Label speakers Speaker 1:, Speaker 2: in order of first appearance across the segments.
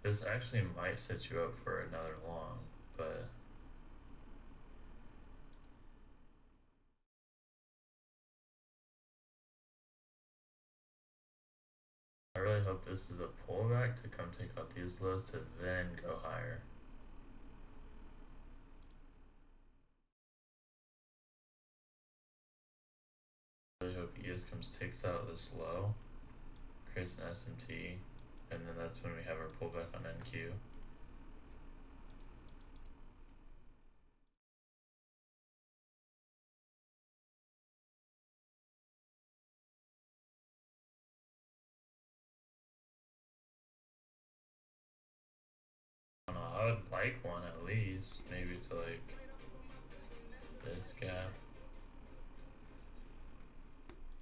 Speaker 1: This actually might set you up for another long, but I really hope this is a pullback to come take out these lows to then go higher. I really hope ES comes takes out this low, creates an SMT, and then that's when we have our pullback on NQ. I don't know, I would like one at least, maybe to like this gap.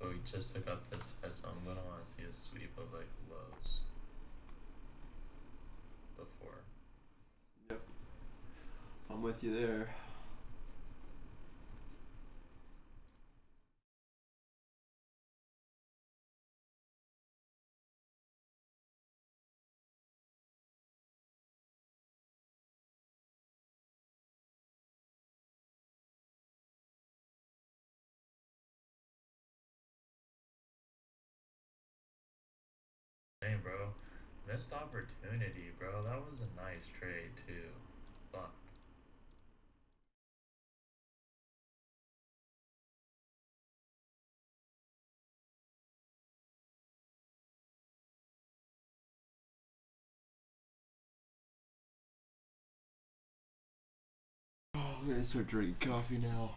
Speaker 1: But we just took out this high, so I'm gonna want to see a sweep of like lows before.
Speaker 2: Yep. I'm with you there.
Speaker 1: Dang, bro. Missed opportunity, bro. That was a nice trade, too. Fuck.
Speaker 2: Oh, I'm gonna start drinking coffee now.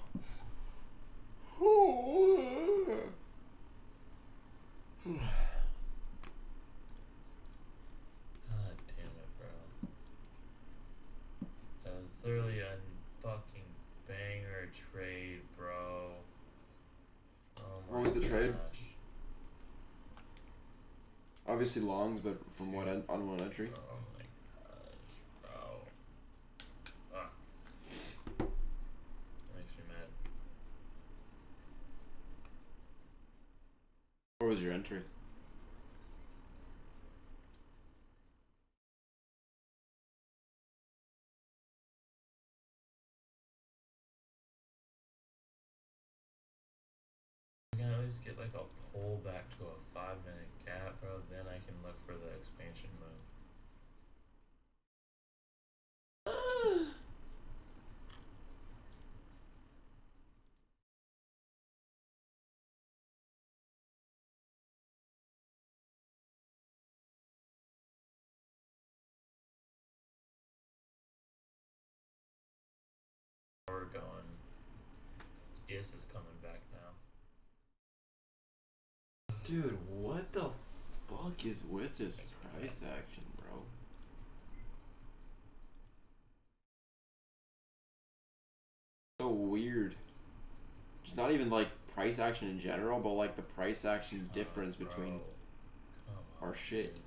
Speaker 1: God damn it, bro. That was literally a fucking banger trade, bro. Oh my
Speaker 2: What was the trade?
Speaker 1: gosh.
Speaker 2: Obviously longs, but from what on one entry?
Speaker 1: Oh my gosh, bro. Fuck. Makes me mad.
Speaker 2: What was your entry?
Speaker 1: I can at least get like a pull back to a 5-minute gap, bro. Then I can look for the expansion move. We're going. ES is coming back now.
Speaker 2: Dude, what the fuck is with this price action, bro? So weird. It's not even like price action in general, but like the price action difference between our shit.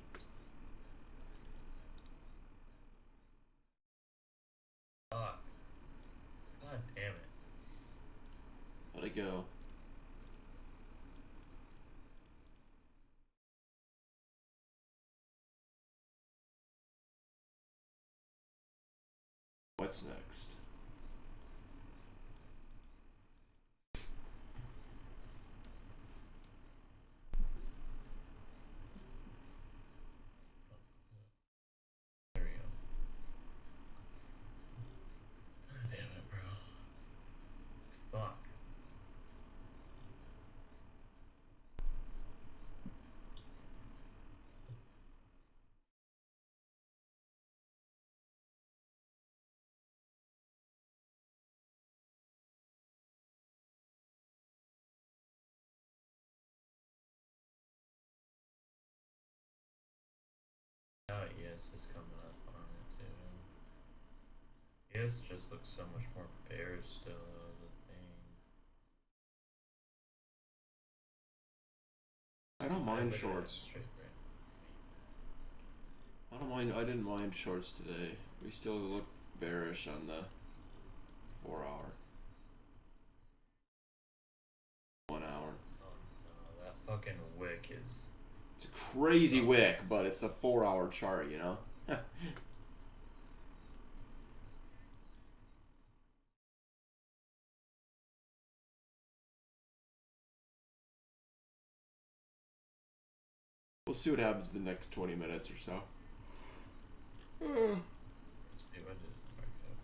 Speaker 1: Fuck. God damn it.
Speaker 2: Let it go. What's next?
Speaker 1: There we go. God damn it, bro. Fuck. Now ES is coming up on it too. ES just looks so much more bearish still of the thing.
Speaker 2: I don't mind
Speaker 1: Look at that
Speaker 2: shorts.
Speaker 1: straight right.
Speaker 2: I don't mind. I didn't mind shorts today. We still look bearish on the 4-hour. 1 hour.
Speaker 1: Oh no, that fucking wick is.
Speaker 2: It's a crazy wick, but it's a 4-hour chart, you know? We'll see what happens in the next 20 minutes or so.
Speaker 1: Let's see what did it mark up.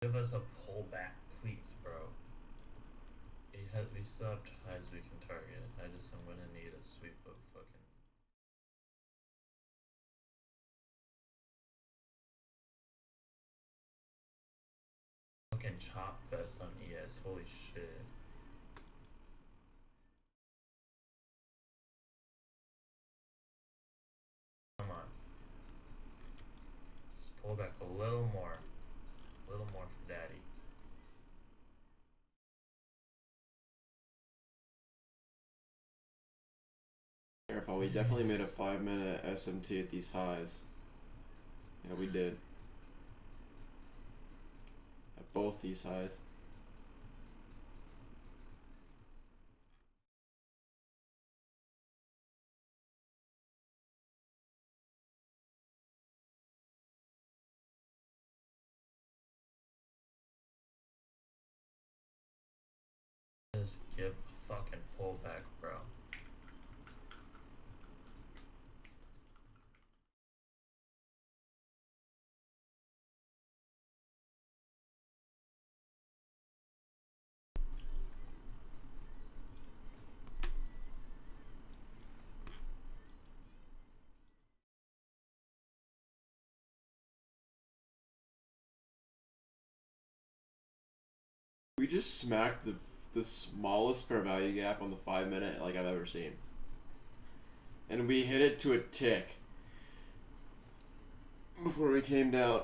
Speaker 1: Give us a pullback, please, bro. We still have highs we can target. I'm gonna need a sweep of fucking chop fest on ES. Holy shit. Come on. Just pull back a little more. A little more for daddy.
Speaker 2: Careful, we definitely made a 5-minute SMT at these highs. Yeah, we did. At both these highs.
Speaker 1: Just give a fucking pullback, bro.
Speaker 2: We just smacked the smallest fair value gap on the 5-minute like I've ever seen. And we hit it to a tick before we came down.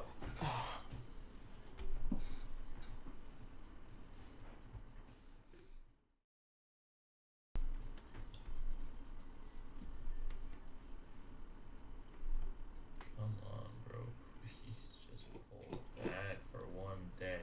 Speaker 1: Come on, bro. Please just pull back for one day.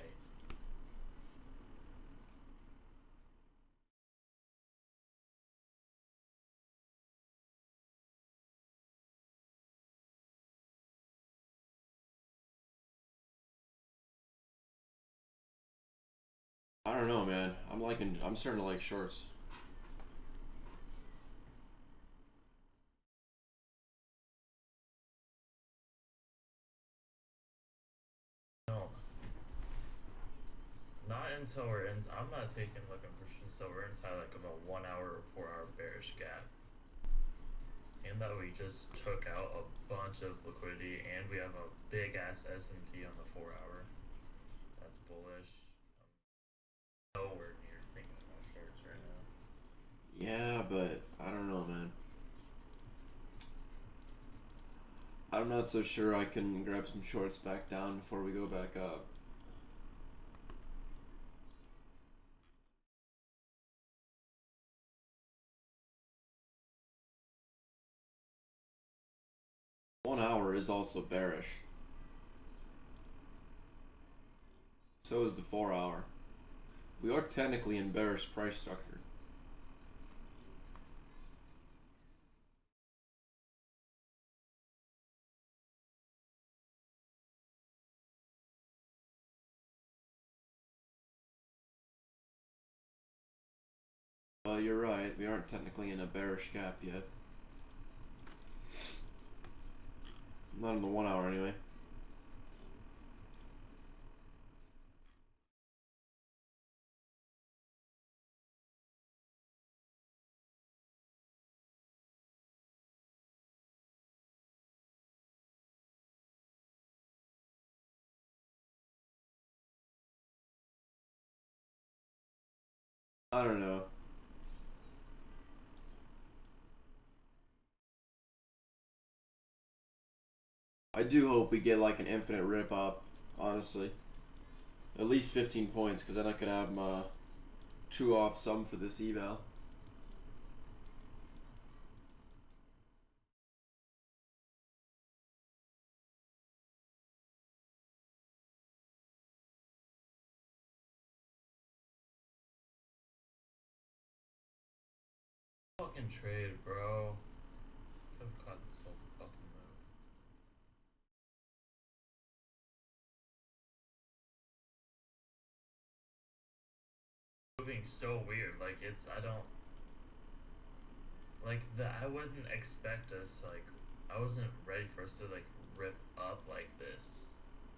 Speaker 2: I don't know, man. I'm starting to like shorts.
Speaker 1: No. Not until we're in. I'm not taking looking for shit until we're inside like about 1 hour or 4 hour bearish gap. And that we just took out a bunch of liquidity and we have a big ass SMT on the 4 hour. That's bullish. I'm nowhere near thinking about shorts right now.
Speaker 2: Yeah, but I don't know, man. I'm not so sure I can grab some shorts back down before we go back up. One hour is also bearish. So is the 4 hour. We are technically in bearish price structure. You're right, we aren't technically in a bearish gap yet. Not in the 1 hour anyway. I don't know. I do hope we get like an infinite rip up, honestly. At least 15 points, because then I could have my true off sum for this eval.
Speaker 1: Fucking trade, bro. Could've caught this whole fucking move. Moving so weird, like it's I don't like that. I wouldn't expect us like I wasn't ready for us to like rip up like this,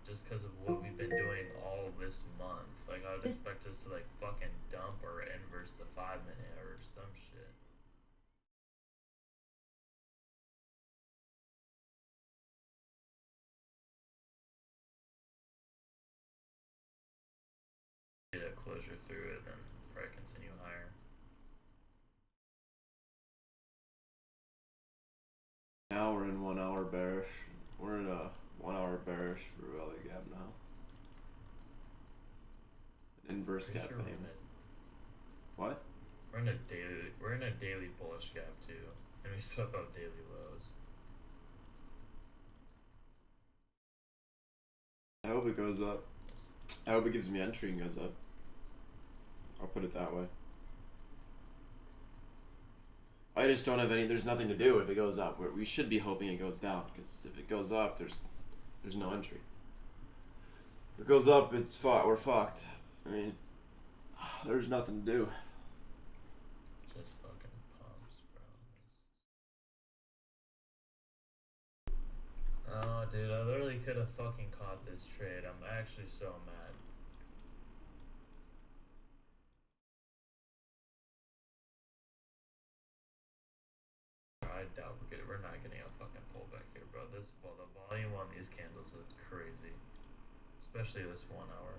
Speaker 1: just because of what we've been doing all this month. Like I would expect us to like fucking dump or inverse the 5 minute or some shit. Get a closure through it, then probably continue higher.
Speaker 2: Now we're in 1 hour bearish. We're in a 1 hour bearish for rally gap now. An inverse
Speaker 1: Pretty
Speaker 2: gap
Speaker 1: sure
Speaker 2: payment. What?
Speaker 1: We're in a daily bullish gap too, and we swept out daily lows.
Speaker 2: I hope it goes up. I hope it gives me entry and goes up. I'll put it that way. I just don't have any. There's nothing to do if it goes up. We should be hoping it goes down, because if it goes up, there's no entry. If it goes up, it's fucked. We're fucked. I mean, there's nothing to do.
Speaker 1: Just fucking pumps, bro. Oh, dude, I literally could have fucking caught this trade. I'm actually so mad. I doubt we're not getting a fucking pullback here, bro. The volume on these candles is crazy, especially this 1 hour.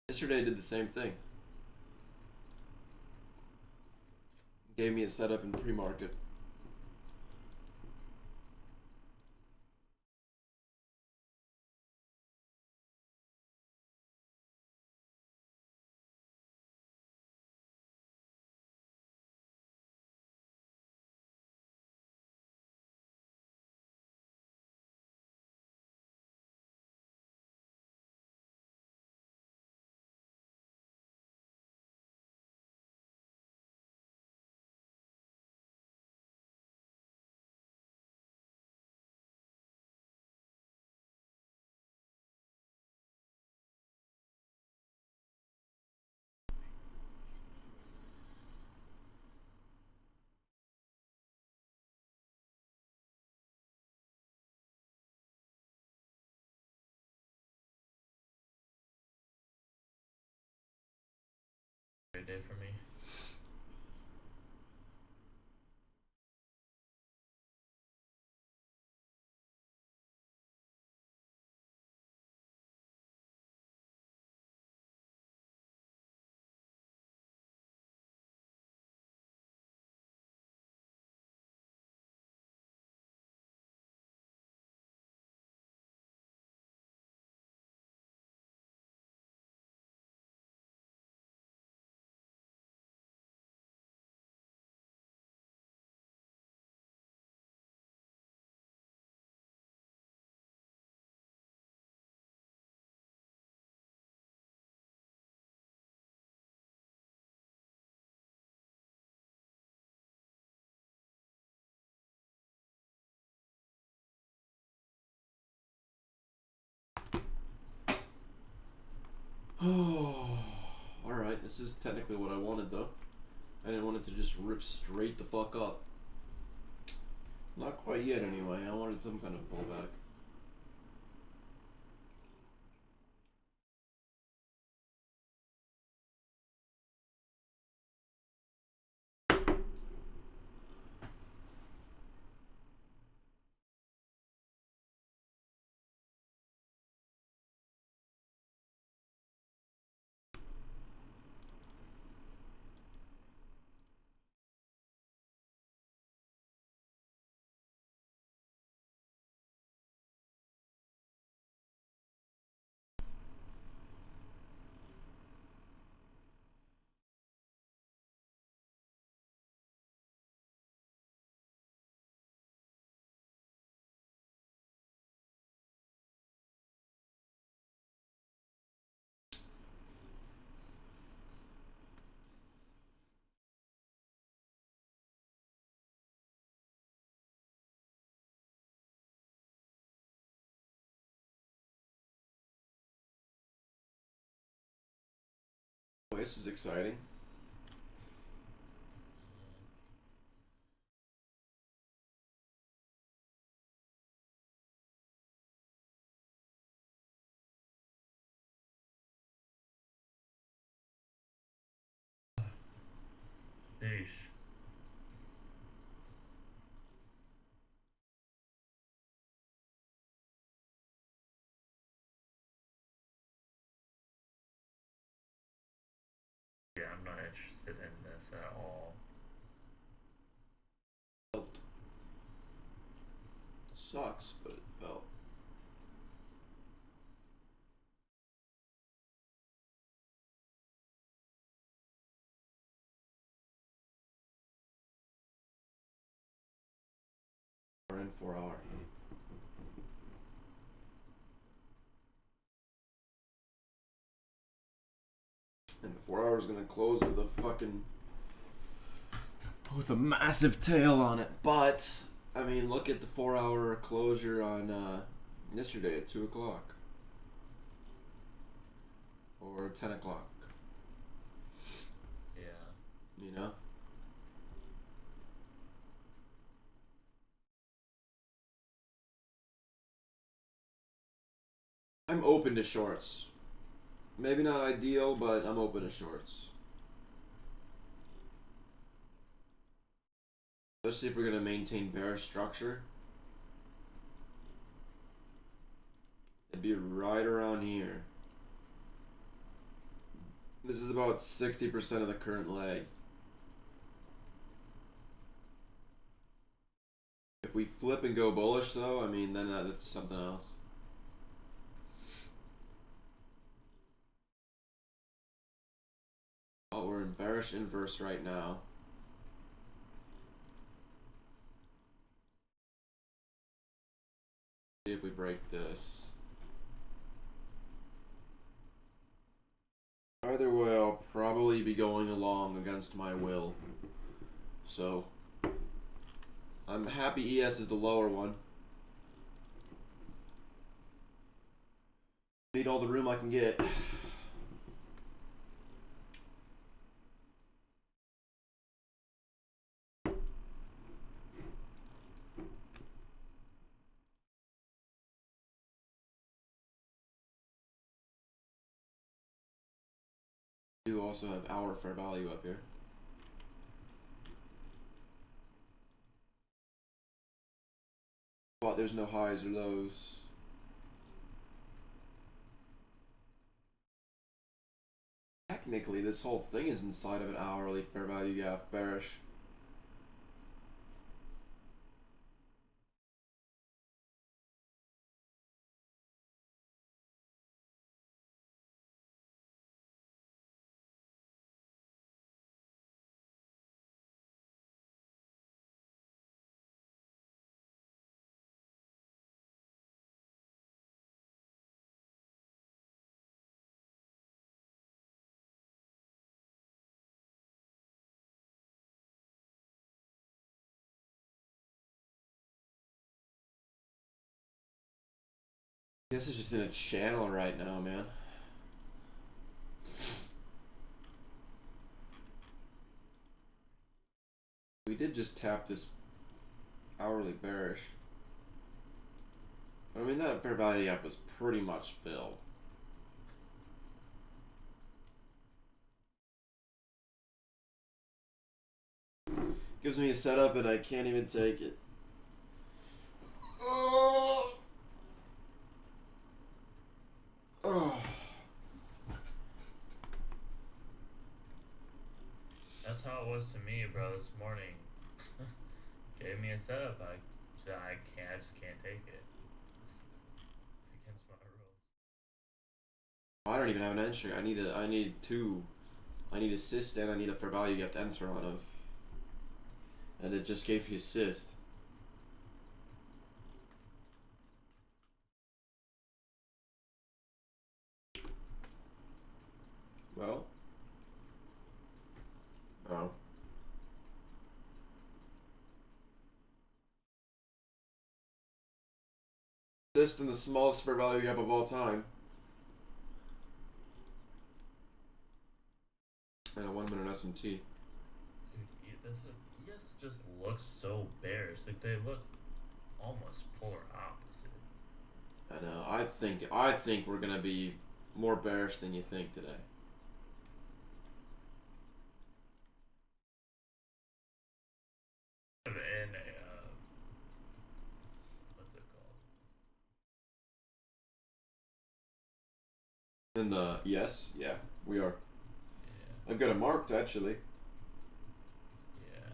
Speaker 2: Yesterday did the same thing. Gave me a setup in pre-market.
Speaker 1: Great day for me.
Speaker 2: Oh, alright, this is technically what I wanted though. I didn't want it to just rip straight the fuck up. Not quite yet anyway, I wanted some kind of pullback. Oh, this is exciting.
Speaker 1: Sheesh. Yeah, I'm not interested in this at all.
Speaker 2: Felt. Sucks, but it felt. We're in 4 hour. And the 4 hour is gonna close with a fucking with a massive tail on it. But I mean, look at the 4 hour closure on yesterday at 2 o'clock or 10 o'clock.
Speaker 1: Yeah.
Speaker 2: You know. I'm open to shorts. Maybe not ideal, but I'm open to shorts. Let's see if we're gonna maintain bearish structure. It'd be right around here. This is about 60% of the current leg. If we flip and go bullish though, I mean, then that's something else. Oh, we're in bearish inverse right now. See if we break this. Either way, I'll probably be going along against my will. So, I'm happy ES is the lower one. Need all the room I can get. Do also have hour fair value up here. But there's no highs or lows. Technically, this whole thing is inside of an hourly fair value gap, bearish. This is just in a channel right now, man. just tap this hourly bearish. But I mean, that fair value gap was pretty much filled. Gives me a setup and I can't even take it. Oh. Oh.
Speaker 1: That's how it was to me, bro, this morning. Gave me a setup. I just can't take it. Against my rules.
Speaker 2: I don't even have an entry. I need assist and I need a fair value gap to enter on of. And it just gave me assist. Well. Oh. Assist in the smallest fair value gap of all time. And a 1 minute SMT.
Speaker 1: Dude, yes, just looks so bearish. Like they look almost polar opposite.
Speaker 2: I know. I think we're gonna be more bearish than you think today.
Speaker 1: In a what's it called?
Speaker 2: In the yes, yeah, we are.
Speaker 1: Yeah.
Speaker 2: I've got it marked actually.
Speaker 1: Yeah.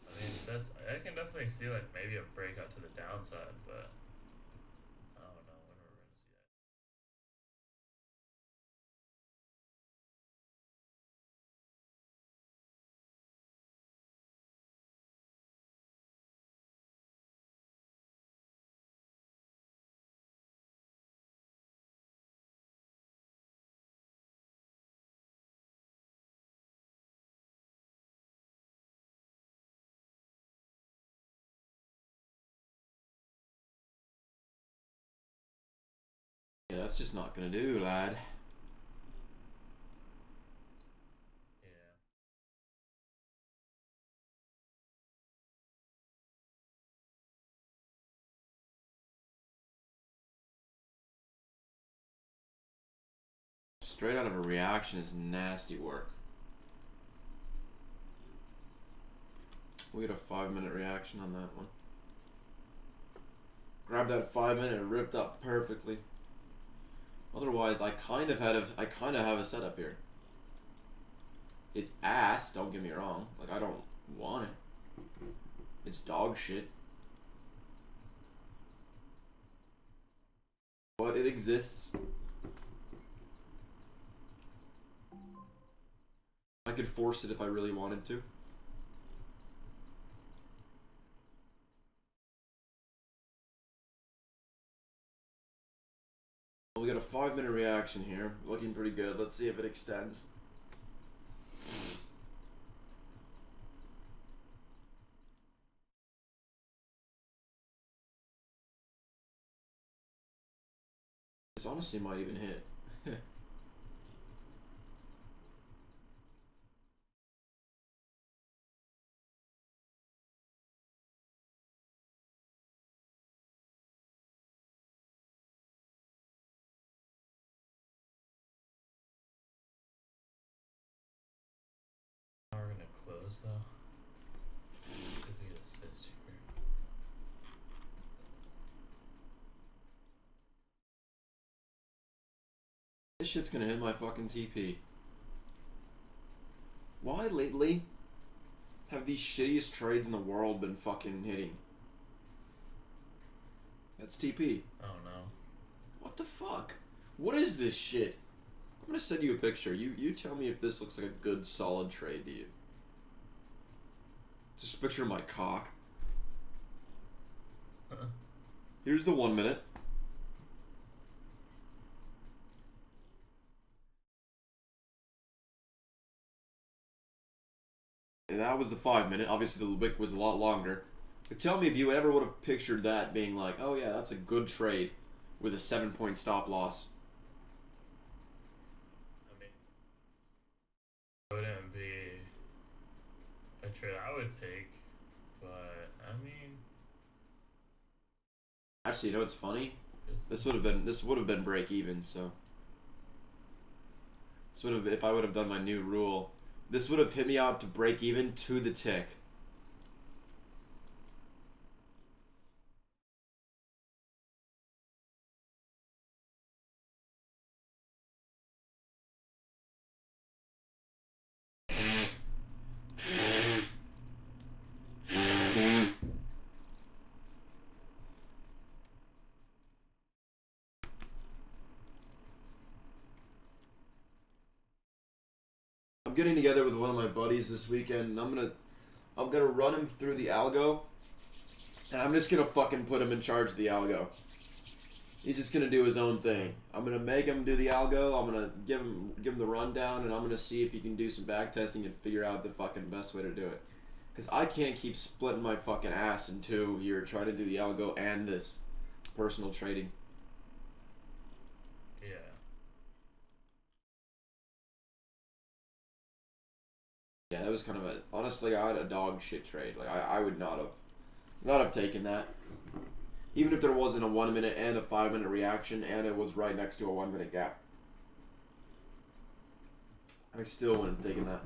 Speaker 1: I mean, I can definitely see like maybe a breakout to the downside, but I don't know when we're gonna see that.
Speaker 2: Yeah, that's just not gonna do, lad.
Speaker 1: Yeah.
Speaker 2: Straight out of a reaction is nasty work. We get a 5 minute reaction on that one. Grab that 5 minute, ripped up perfectly. Otherwise, I kind of have a setup here. It's ass, don't get me wrong. Like, I don't want it. It's dog shit. But it exists. I could force it if I really wanted to. We got a 5 minute reaction here. Looking pretty good. Let's see if it extends. This honestly might even hit.
Speaker 1: Now we're gonna close though. If we assist here.
Speaker 2: This shit's gonna hit my fucking TP. Why lately have these shittiest trades in the world been fucking hitting? That's TP.
Speaker 1: Oh no.
Speaker 2: What the fuck? What is this shit? I'm gonna send you a picture. You tell me if this looks like a good solid trade to you. Just a picture of my cock. Here's the 1 minute. And that was the 5 minute. Obviously the wick was a lot longer. But tell me if you ever would have pictured that being like, oh yeah, that's a good trade with a 7-point stop loss.
Speaker 1: I mean, it wouldn't be a trade I would take,
Speaker 2: Actually, you know what's funny?
Speaker 1: Is-
Speaker 2: This would have been break even. So this would have, if I would have done my new rule, this would have hit me out to break even to the tick. I'm getting together with one of my buddies this weekend, and I'm gonna run him through the algo, and I'm just gonna fucking put him in charge of the algo. He's just gonna do his own thing. I'm gonna make him do the algo. I'm gonna give him the rundown, and I'm gonna see if he can do some back testing and figure out the fucking best way to do it. Cause I can't keep splitting my fucking ass in two here trying to do the algo and this personal trading.
Speaker 1: Yeah.
Speaker 2: Yeah, that was kind of a, honestly, I had a dog shit trade. Like I would not have taken that. Even if there wasn't a 1 minute and a 5 minute reaction and it was right next to a 1 minute gap. I still wouldn't have taken that.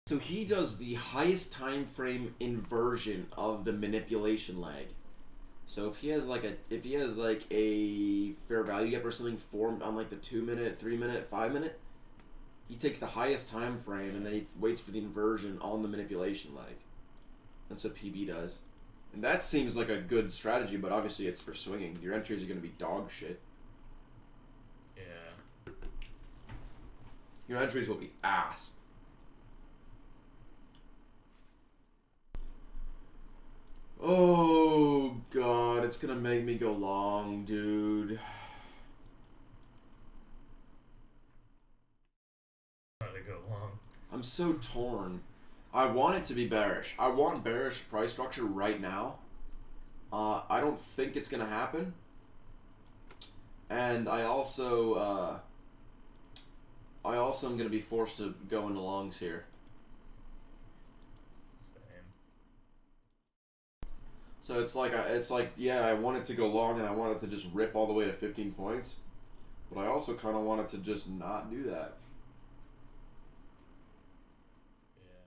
Speaker 2: So he does the highest time frame inversion of the manipulation lag. So if he has like a fair value gap or something formed on like the 2 minute, 3 minute, 5 minute, he takes the highest time frame and then he waits for the inversion on the manipulation lag. That's what PB does. And that seems like a good strategy, but obviously it's for swinging. Your entries are going to be dog shit.
Speaker 1: Yeah.
Speaker 2: Your entries will be ass. Oh god, it's gonna make me go long, dude.
Speaker 1: Try to go long.
Speaker 2: I'm so torn. I want it to be bearish. I want bearish price structure right now. I don't think it's gonna happen. And I also am gonna be forced to go into longs here.
Speaker 1: Same.
Speaker 2: So it's like yeah, I want it to go long and I want it to just rip all the way to 15 points. But I also kind of want it to just not do that.
Speaker 1: Yeah.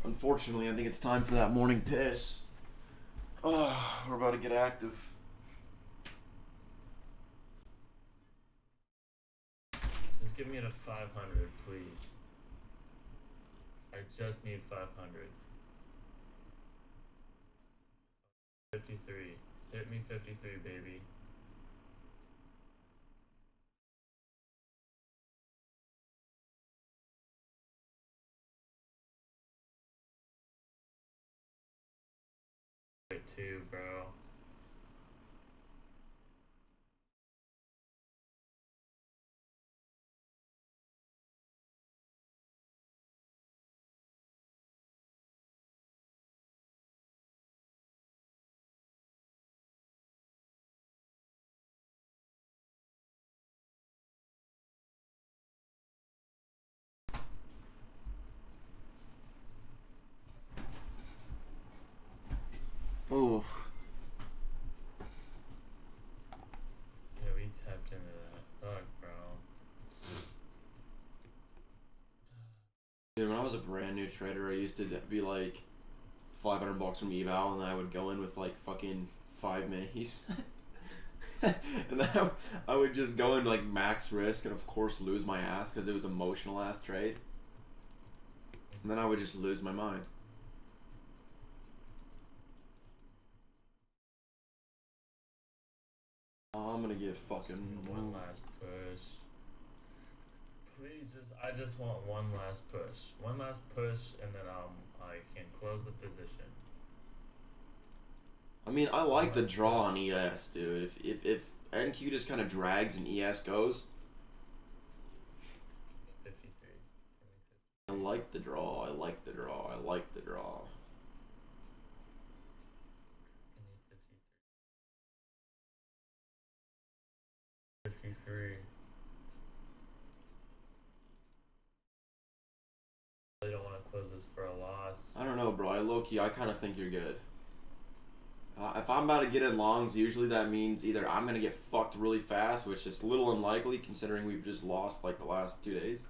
Speaker 2: Unfortunately, I think it's time for that morning piss. Oh, we're about to get active.
Speaker 1: Just give me to 500, please. I just need 500. 53. Hit me 53, baby. Wait, 2, bro.
Speaker 2: Oh.
Speaker 1: Yeah, we tapped into that. Fuck, bro.
Speaker 2: Dude, when I was a brand new trader, I used to be like $500 from eval, and I would go in with like fucking 5 minis. And then I would just go in like max risk and of course lose my ass because it was emotional ass trade. And then I would just lose my mind. I'm gonna get fucking
Speaker 1: one last push. Please I just want one last push. One last push, and then I can close the position.
Speaker 2: I mean, I like the draw on ES, dude. If NQ just kind of drags and ES goes.
Speaker 1: 53.
Speaker 2: I like the draw. I like the draw. I like the draw.
Speaker 1: 53. I don't want to close this for a loss.
Speaker 2: I don't know, bro. I kind of think you're good. If I'm about to get in longs, usually that means either I'm going to get fucked really fast, which is a little unlikely considering we've just lost like the last 2 days.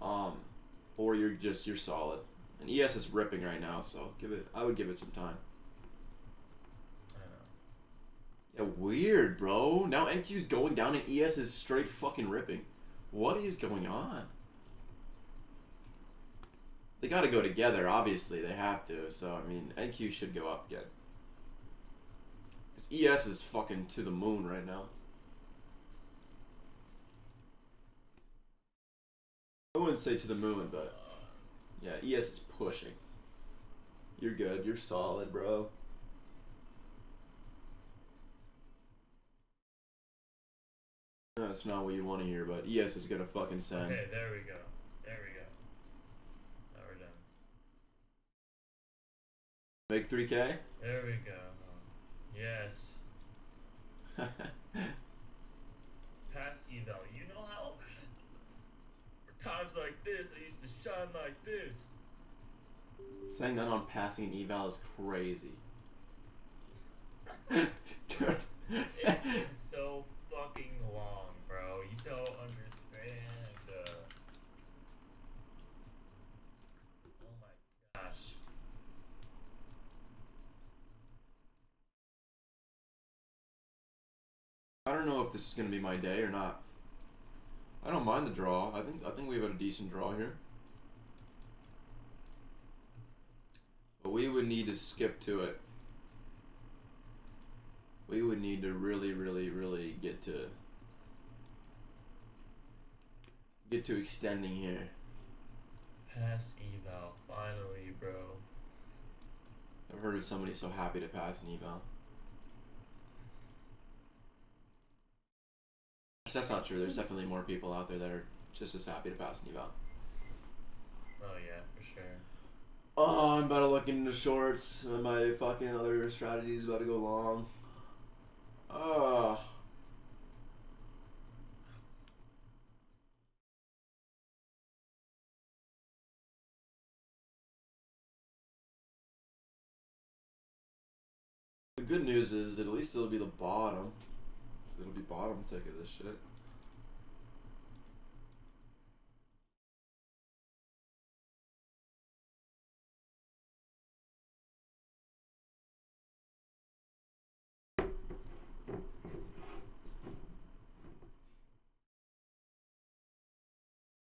Speaker 2: Or you're solid. And ES is ripping right now, so I would give it some time.
Speaker 1: I know.
Speaker 2: Yeah, weird, bro. Now NQ's going down and ES is straight fucking ripping. What is going on? They gotta go together, obviously. They have to. So, I mean, NQ should go up again. Because ES is fucking to the moon right now. I wouldn't say to the moon, but yeah, ES is pushing. You're good. You're solid, bro. That's not what you want to hear, but ES is gonna fucking send.
Speaker 1: Okay, there we go. There we go. Now we're done.
Speaker 2: Make 3K?
Speaker 1: There we go. Yes. Past eval. You know how? For times like this, I used to shine like this.
Speaker 2: Saying that on passing an eval is crazy.
Speaker 1: It's been so fucking long, bro. You don't understand. Oh my gosh.
Speaker 2: I don't know if this is gonna be my day or not. I don't mind the draw. I think we've got a decent draw here. But we would need to skip to it. We would need to really, really, really get to extending here.
Speaker 1: Pass eval, finally, bro.
Speaker 2: I've heard of somebody so happy to pass an eval. That's not true. There's definitely more people out there that are just as happy to pass an eval.
Speaker 1: Oh yeah, for sure.
Speaker 2: Oh, I'm about to look into shorts. My fucking other strategy is about to go long. Oh. The good news is that at least it'll be the bottom. It'll be bottom tick of this shit.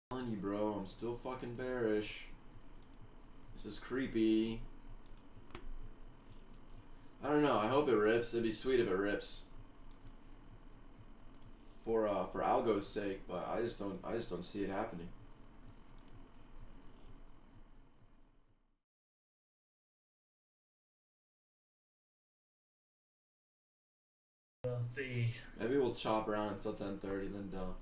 Speaker 2: I'm telling you, bro, I'm still fucking bearish. This is creepy. I don't know. I hope it rips. It'd be sweet if it rips. For Algo's sake, but I just don't see it happening.
Speaker 1: We'll see.
Speaker 2: Maybe we'll chop around until 10:30, then done.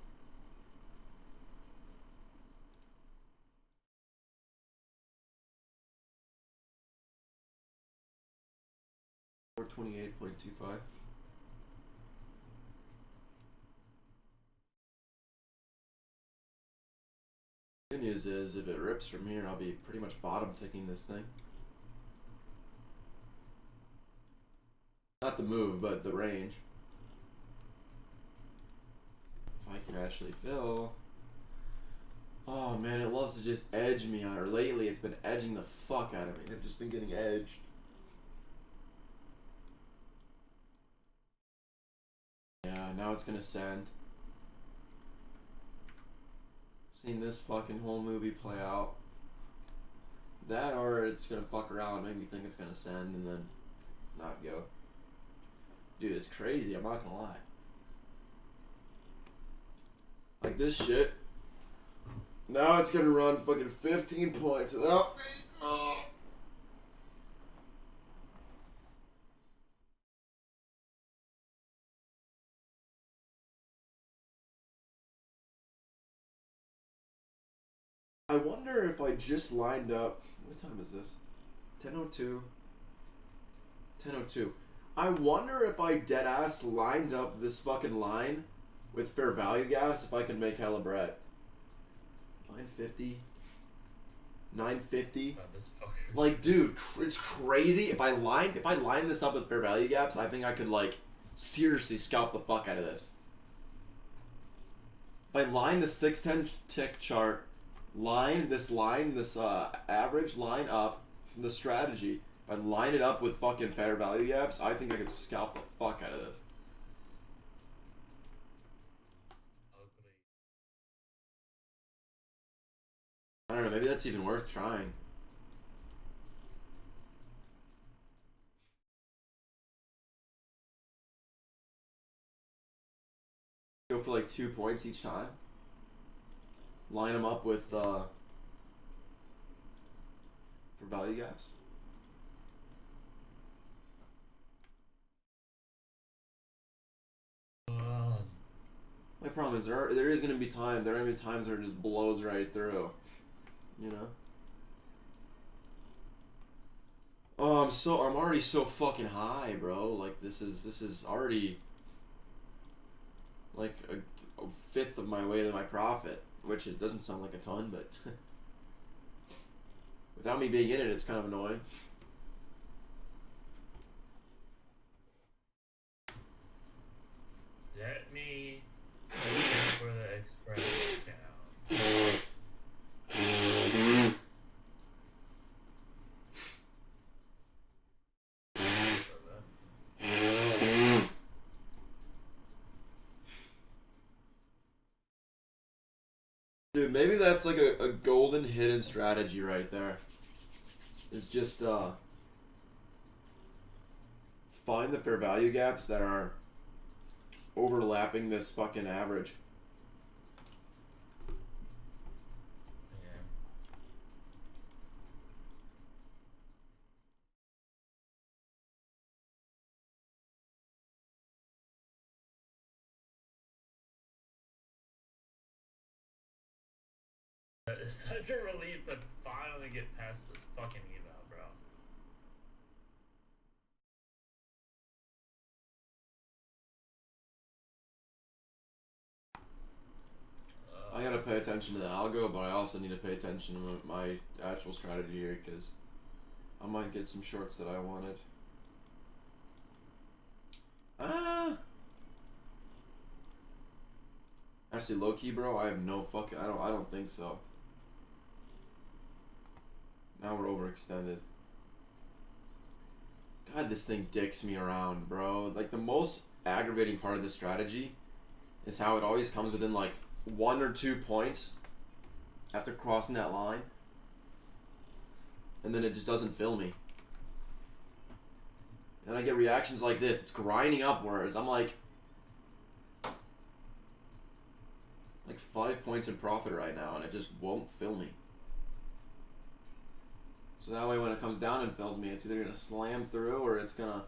Speaker 2: Or 28.25. Good news is, if it rips from here, I'll be pretty much bottom ticking this thing. Not the move, but the range. If I can actually fill. Oh man, it loves to just edge me on. Or lately, it's been edging the fuck out of me. I've just been getting edged. Yeah, now it's gonna send. Seen this fucking whole movie play out. That or it's gonna fuck around and make me think it's gonna send and then not go. Dude, it's crazy. I'm not gonna lie. Like this shit. Now it's gonna run fucking 15 points without me. Oh. I wonder if I just lined up. What time is this? 10:02. 10:02. I wonder if I deadass lined up this fucking line with fair value gaps if I can make hella bread. 950. 950.
Speaker 1: This fucker.
Speaker 2: Like, dude, it's crazy. If I line this up with fair value gaps, I think I could like seriously scalp the fuck out of this. If I line the 610 tick chart, this average line up from the strategy, if I line it up with fucking fair value gaps, I think I could scalp the fuck out of this.
Speaker 1: Ugly.
Speaker 2: I don't know, maybe that's even worth trying. Go for like 2 points each time. Line them up with for value gaps. My problem is there is gonna be times where it just blows right through. You know? Oh, I'm already so fucking high, bro. Like this is already like a fifth of my way to my profit, which it doesn't sound like a ton, but without me being in it, it's kind of annoying.
Speaker 1: Let me wait for the express count.
Speaker 2: Dude, maybe that's like a golden hidden strategy right there. It's just find the fair value gaps that are overlapping this fucking average.
Speaker 1: Yeah. It's such a relief to finally get past this fucking eval, bro.
Speaker 2: I gotta pay attention to the algo, but I also need to pay attention to my actual strategy here because I might get some shorts that I wanted. Actually, low key, bro, I have no fucking. I don't think so. Now we're overextended. God, this thing dicks me around, bro. Like the most aggravating part of this strategy is how it always comes within like 1 or 2 points after crossing that line, and then it just doesn't fill me. And I get reactions like this. It's grinding upwards. I'm like 5 points in profit right now, and it just won't fill me. So that way when it comes down and fills me, it's either gonna slam through or it's gonna...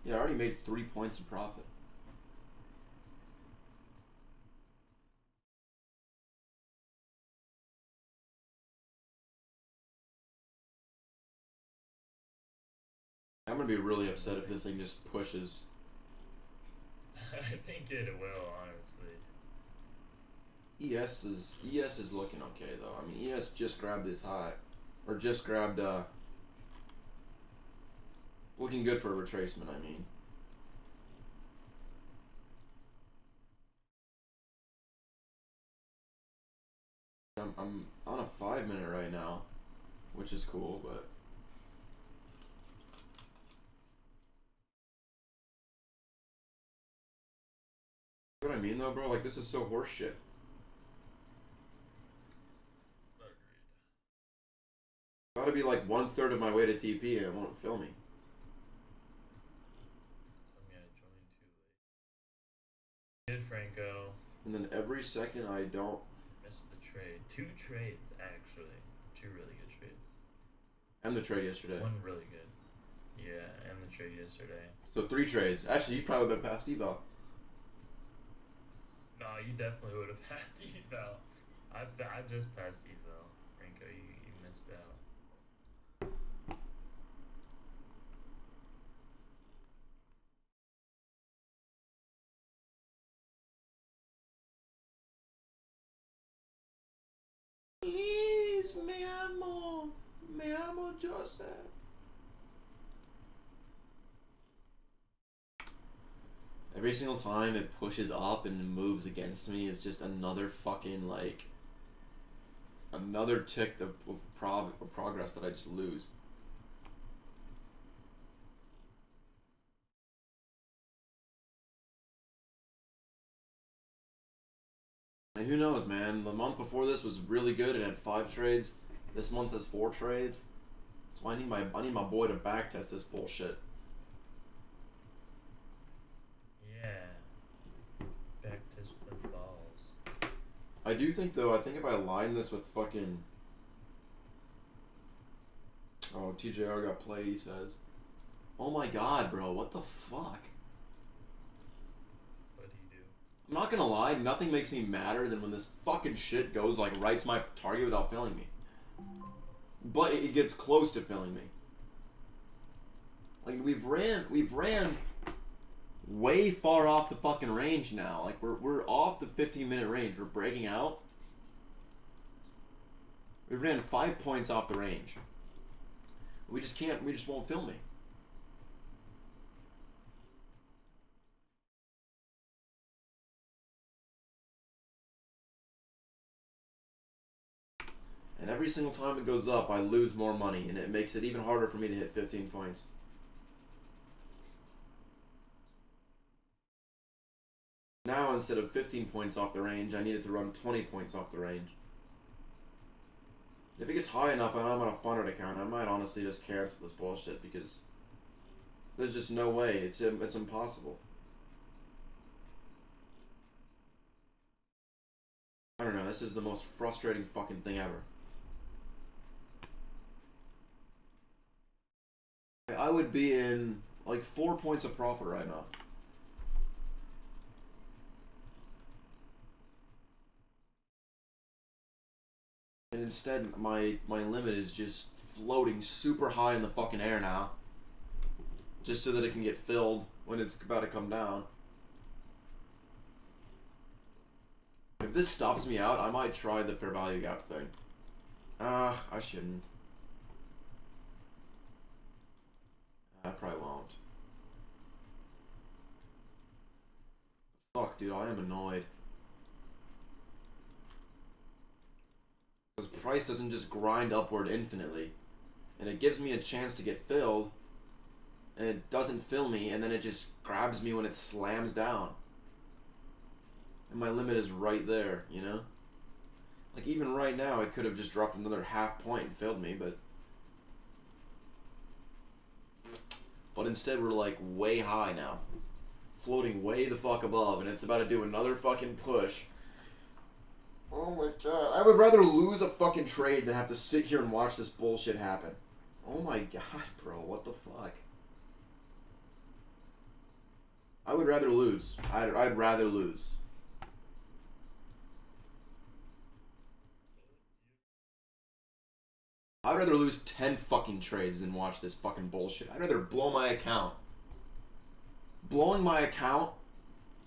Speaker 2: Yeah, I already made 3 points in profit. I'm gonna be really upset if this thing just pushes.
Speaker 1: I think it will, honestly.
Speaker 2: ES is looking okay though. I mean, ES just grabbed this high, or just grabbed looking good for a retracement. I mean, I'm on a 5-minute right now, which is cool, but. What I mean though, bro, like this is so horseshit.
Speaker 1: Agreed.
Speaker 2: Gotta be like 1/3 of my way to TP and it won't fill me.
Speaker 1: So I'm gonna
Speaker 2: And then every second I don't.
Speaker 1: Missed the trade. Two trades, actually. Two really good trades.
Speaker 2: And the trade yesterday.
Speaker 1: One really good. Yeah, and the trade yesterday.
Speaker 2: So 3 trades. Actually, you probably been past eval.
Speaker 1: No, you definitely would have passed eval. I just passed eval. Rinko, you missed out.
Speaker 2: Please, me amo Joseph. Every single time it pushes up and moves against me is just another fucking, like, another tick of progress that I just lose. And who knows, man? The month before this was really good. It had 5 trades. This month has 4 trades. So I need my boy to backtest this bullshit.
Speaker 1: Yeah. Backtest for the balls.
Speaker 2: I do think, though, I think if I align this with fucking... Oh, TJR got play, he says. Oh my god, bro, what the fuck?
Speaker 1: What'd he do?
Speaker 2: I'm not gonna lie, nothing makes me madder than when this fucking shit goes, like, right to my target without filling me. But it gets close to filling me. Like, we've ran way far off the fucking range now. Like, we're off the 15-minute range. We're breaking out. We ran 5 points off the range. We just won't fill me. And every single time it goes up, I lose more money, and it makes it even harder for me to hit 15 points. Now, instead of 15 points off the range, I needed to run 20 points off the range. If it gets high enough and I'm on a funded account, I might honestly just cancel this bullshit because there's just no way. It's impossible. I don't know. This is the most frustrating fucking thing ever. I would be in like 4 points of profit right now. And instead, my limit is just floating super high in the fucking air now. Just so that it can get filled when it's about to come down. If this stops me out, I might try the fair value gap thing. I shouldn't. I probably won't. Fuck, dude, I am annoyed. Because price doesn't just grind upward infinitely. And it gives me a chance to get filled. And it doesn't fill me, and then it just grabs me when it slams down. And my limit is right there, you know? Like, even right now, it could have just dropped another half point and filled me, but... But instead, we're, like, way high now. Floating way the fuck above, and it's about to do another fucking push. Oh my god. I would rather lose a fucking trade than have to sit here and watch this bullshit happen. Oh my god, bro. What the fuck? I would rather lose. I'd rather lose. I'd rather lose 10 fucking trades than watch this fucking bullshit. I'd rather blow my account. Blowing my account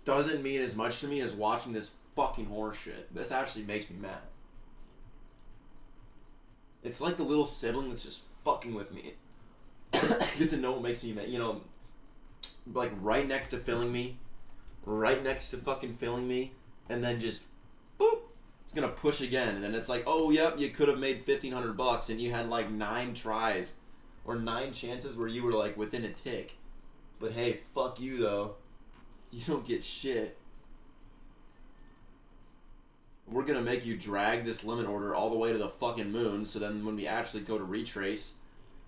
Speaker 2: doesn't mean as much to me as watching this fucking horseshit. This actually makes me mad. It's like the little sibling that's just fucking with me. Because it know what makes me mad. You know, like right next to filling me. Right next to fucking filling me. And then just, boop. It's gonna push again. And then it's like, oh, yep, you could have made $1,500 and you had like 9 tries. Or 9 chances where you were like within a tick. But hey, fuck you though. You don't get shit. We're gonna make you drag this limit order all the way to the fucking moon, so then when we actually go to retrace,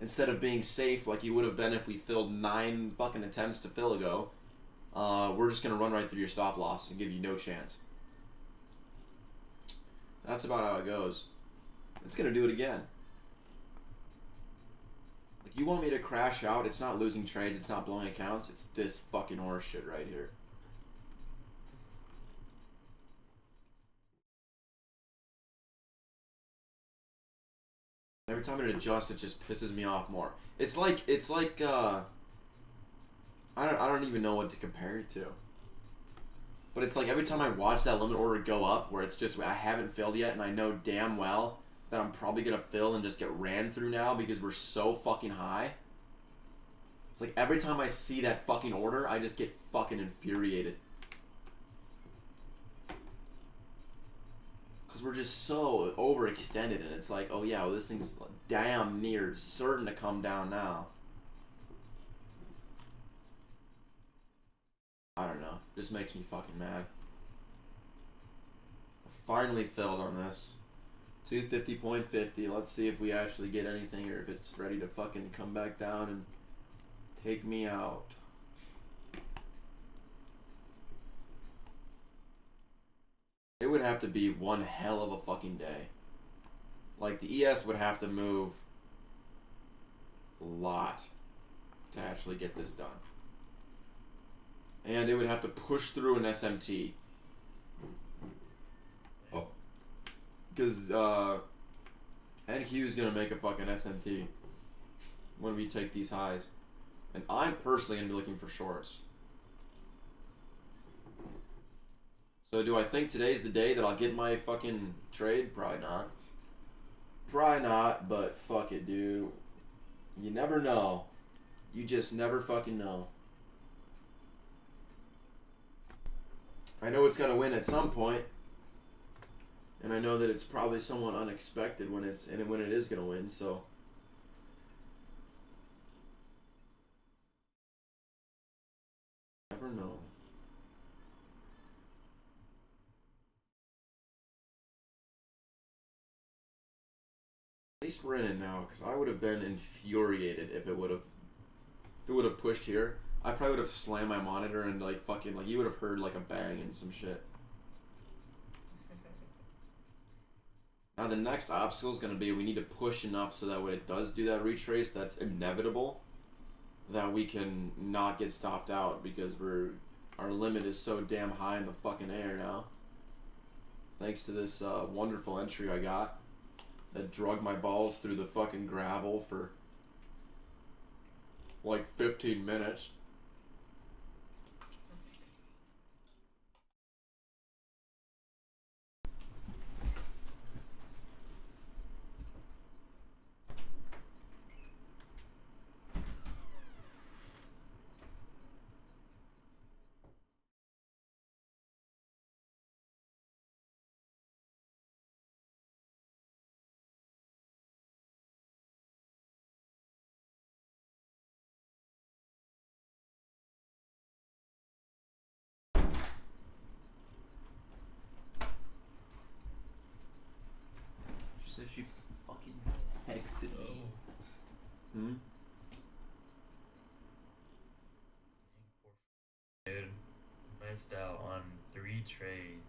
Speaker 2: instead of being safe like you would have been if we filled 9 fucking attempts to fill ago, we're just gonna run right through your stop loss and give you no chance. That's about how it goes. It's gonna do it again. Like, you want me to crash out? It's not losing trades, it's not blowing accounts, it's this fucking horse shit right here. Every time it adjusts, it just pisses me off more. It's like I don't even know what to compare it to. But it's like every time I watch that limit order go up, where it's just, I haven't filled yet, and I know damn well that I'm probably gonna fill and just get ran through now because we're so fucking high. It's like every time I see that fucking order, I just get fucking infuriated. Because we're just so overextended, and it's like, oh yeah, well, this thing's damn near certain to come down now. I don't know. Just makes me fucking mad. Finally filled on this. 250.50. Let's see if we actually get anything or if it's ready to fucking come back down and take me out. It would have to be one hell of a fucking day. Like, the ES would have to move a lot to actually get this done. And it would have to push through an SMT. Oh. Because, NQ is going to make a fucking SMT when we take these highs. And I'm personally going to be looking for shorts. So do I think today's the day that I'll get my fucking trade? Probably not. Probably not, but fuck it, dude. You never know. You just never fucking know. I know it's gonna win at some point, and I know that it's probably somewhat unexpected when it is gonna win. So never know. At least we're in it now, because I would have been infuriated if it would have pushed here. I probably would have slammed my monitor and like fucking, like, you would have heard like a bang and some shit. Now the next obstacle is going to be, we need to push enough so that when it does do that retrace, that's inevitable, that we can not get stopped out, because our limit is so damn high in the fucking air now. Thanks to this wonderful entry I got that drug my balls through the fucking gravel for like 15 minutes. She said she fucking texted me. Hmm?
Speaker 1: Dude, missed out on 3 trades.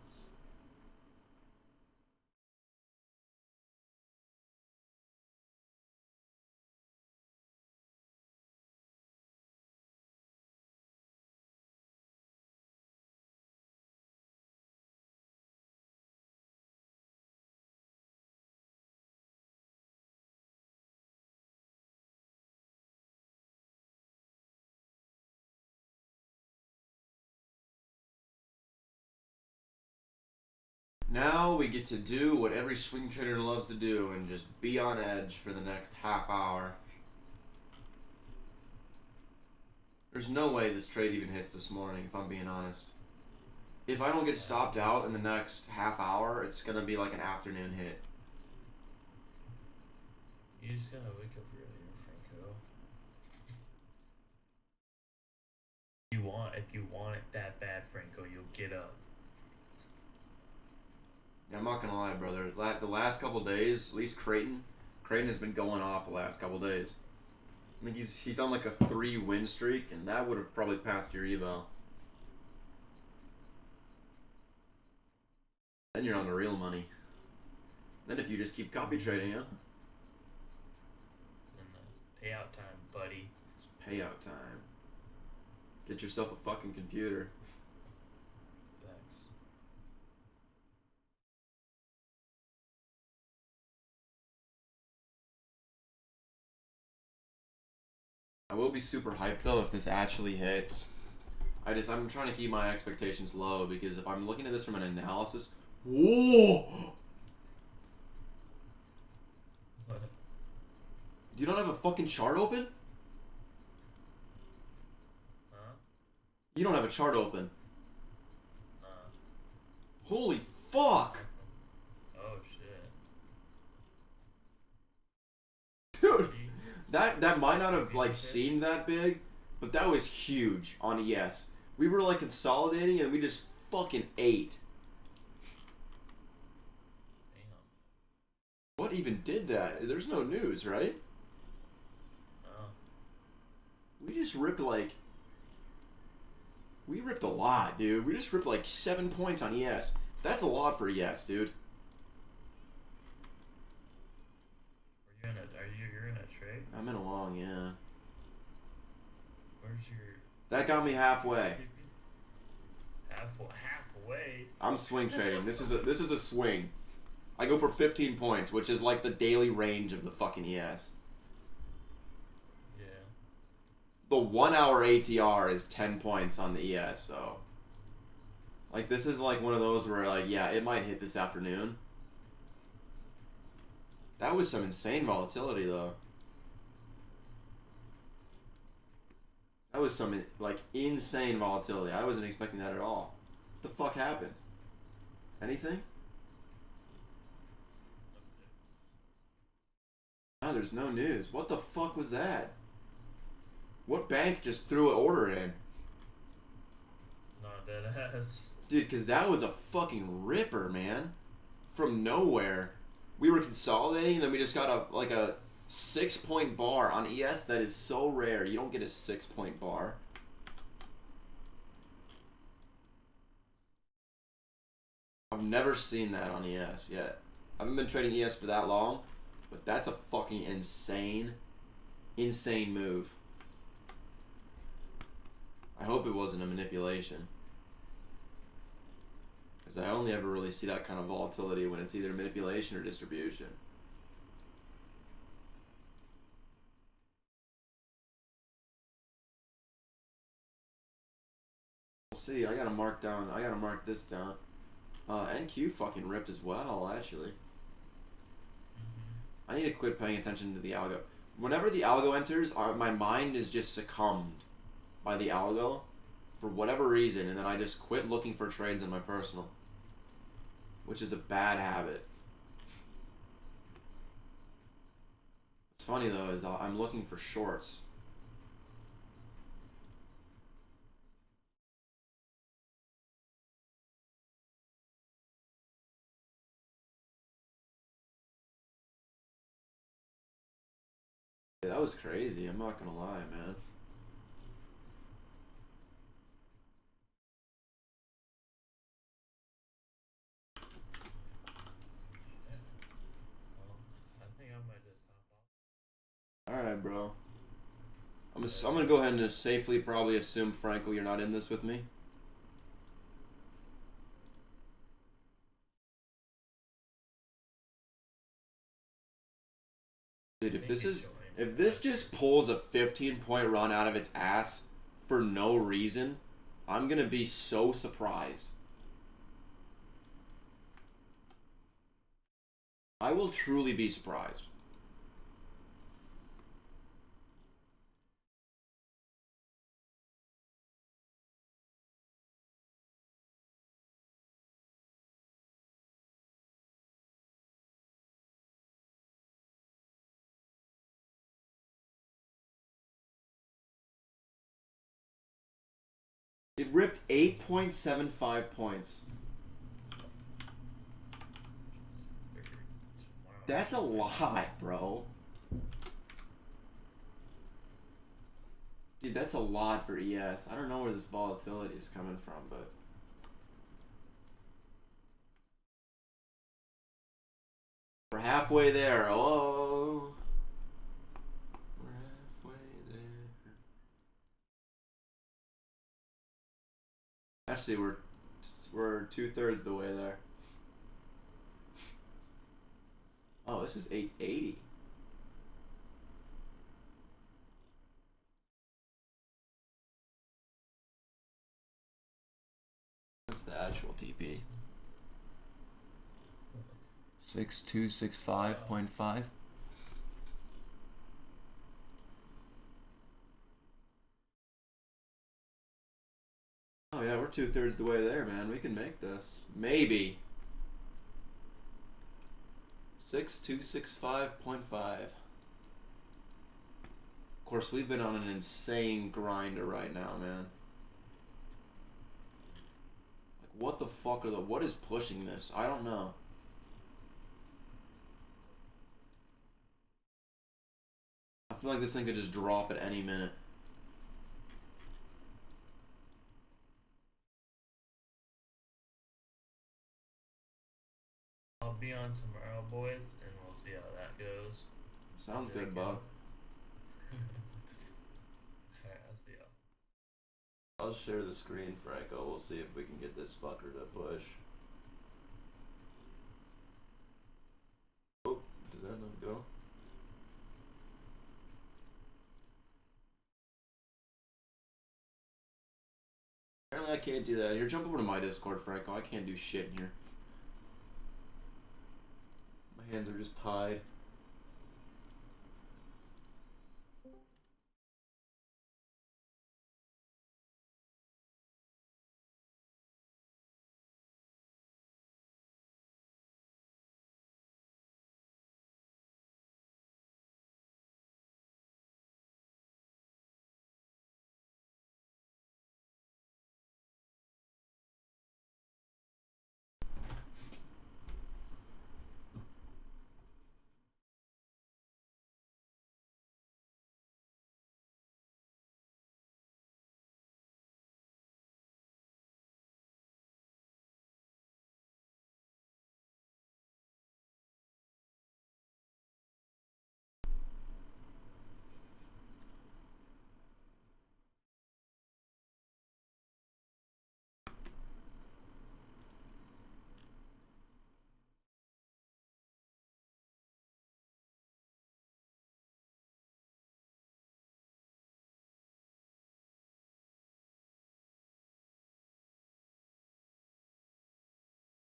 Speaker 2: Now we get to do what every swing trader loves to do and just be on edge for the next half hour. There's no way this trade even hits this morning, if I'm being honest. If I don't get stopped out in the next half hour, it's gonna be like an afternoon hit.
Speaker 1: You just gotta wake up earlier, Franco. If you want it that bad, Franco, you'll get up.
Speaker 2: Yeah, I'm not gonna lie, brother. The last couple days, at least Creighton has been going off the last couple days. I think he's on like a 3-win streak, and that would have probably passed your eval. Then you're on the real money. Then if you just keep copy trading, yeah,
Speaker 1: And it's payout time, buddy.
Speaker 2: it's payout time. Get yourself a fucking computer.
Speaker 1: Thanks.
Speaker 2: I will be super hyped though if this actually hits. I'm trying to keep my expectations low because if I'm looking at this from an analysis, whoa!
Speaker 1: What?
Speaker 2: You don't have a fucking chart open?
Speaker 1: Huh?
Speaker 2: You don't have a chart open.
Speaker 1: Uh.
Speaker 2: Holy fuck!
Speaker 1: Oh shit.
Speaker 2: Dude,
Speaker 1: See?
Speaker 2: that might not have like seemed that big, but that was huge on ES. We were like consolidating and we just fucking ate.
Speaker 1: Damn.
Speaker 2: What even did that? There's no news, right?
Speaker 1: Oh.
Speaker 2: We just ripped like... We ripped a lot, dude. We just ripped like 7 points on ES. That's a lot for ES, dude.
Speaker 1: You're in a trade?
Speaker 2: I'm in a long, yeah.
Speaker 1: Where's your
Speaker 2: That got me halfway.
Speaker 1: halfway?
Speaker 2: I'm swing trading. This is a swing. I go for 15 points, which is like the daily range of the fucking ES.
Speaker 1: Yeah.
Speaker 2: The 1 hour ATR is 10 points on the ES, so like this is like one of those where like yeah, it might hit this afternoon. That was some insane volatility though. That was some like insane volatility. I wasn't expecting that at all. What the fuck happened? Anything? Oh, there's no news. What the fuck was that? What bank just threw an order in?
Speaker 1: Not dead ass.
Speaker 2: Dude, because that was a fucking ripper, man. From nowhere. We were consolidating, and then we just got a 6-point bar on ES. That is so rare. You don't get a 6-point bar. I've never seen that on ES yet. I haven't been trading ES for that long, but that's a fucking insane move. I hope it wasn't a manipulation. Because I only ever really see that kind of volatility when it's either manipulation or distribution. We'll see. I gotta mark this down. NQ fucking ripped as well, actually. I need to quit paying attention to the algo. Whenever the algo enters, my mind is just succumbed by the algo for whatever reason, and then I just quit looking for trades in my personal, which is a bad habit. What's funny though is I'm looking for shorts. That was crazy, I'm not gonna lie, man.
Speaker 1: Well, I think I might just hop off.
Speaker 2: Alright, bro. I'm gonna go ahead and just safely probably assume, Franco, you're not in this with me. Dude, if this just pulls a 15-point run out of its ass for no reason, I'm gonna be so surprised. I will truly be surprised. It ripped 8.75 points. That's a lot, bro. Dude, that's a lot for ES. I don't know where this volatility is coming from, but... halfway there. Oh. We're halfway there. Actually, we're 2/3 the way there. Oh, this is 880. What's the actual TP? 6265.5. Oh yeah, we're 2/3 the way there, man. We can make this. Maybe. 6265.5. Of course, we've been on an insane grinder right now, man. Like, what the fuck what is pushing this? I don't know. I feel like this thing could just drop at any minute.
Speaker 1: I'll be on tomorrow, boys, and we'll see how that goes.
Speaker 2: Sounds good, Bob.
Speaker 1: Alright, I'll see y'all.
Speaker 2: I'll share the screen, Franco. We'll see if we can get this fucker to push. Oh, did that not go? Apparently I can't do that. Here, jump over to my Discord, Franco. I can't do shit in here. My hands are just tied.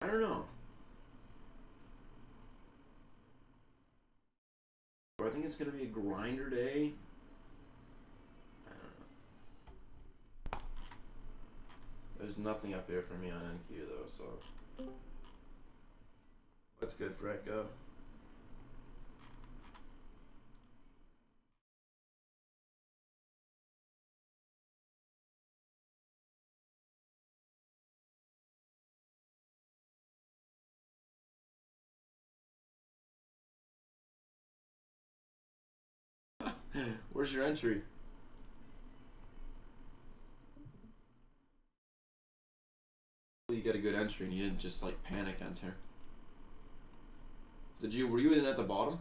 Speaker 2: I don't know. I think it's gonna be a grinder day. I don't know. There's nothing up here for me on NQ though, so. What's good, Franco? Where's your entry? You got a good entry and you didn't just like panic enter. Were you in at the bottom?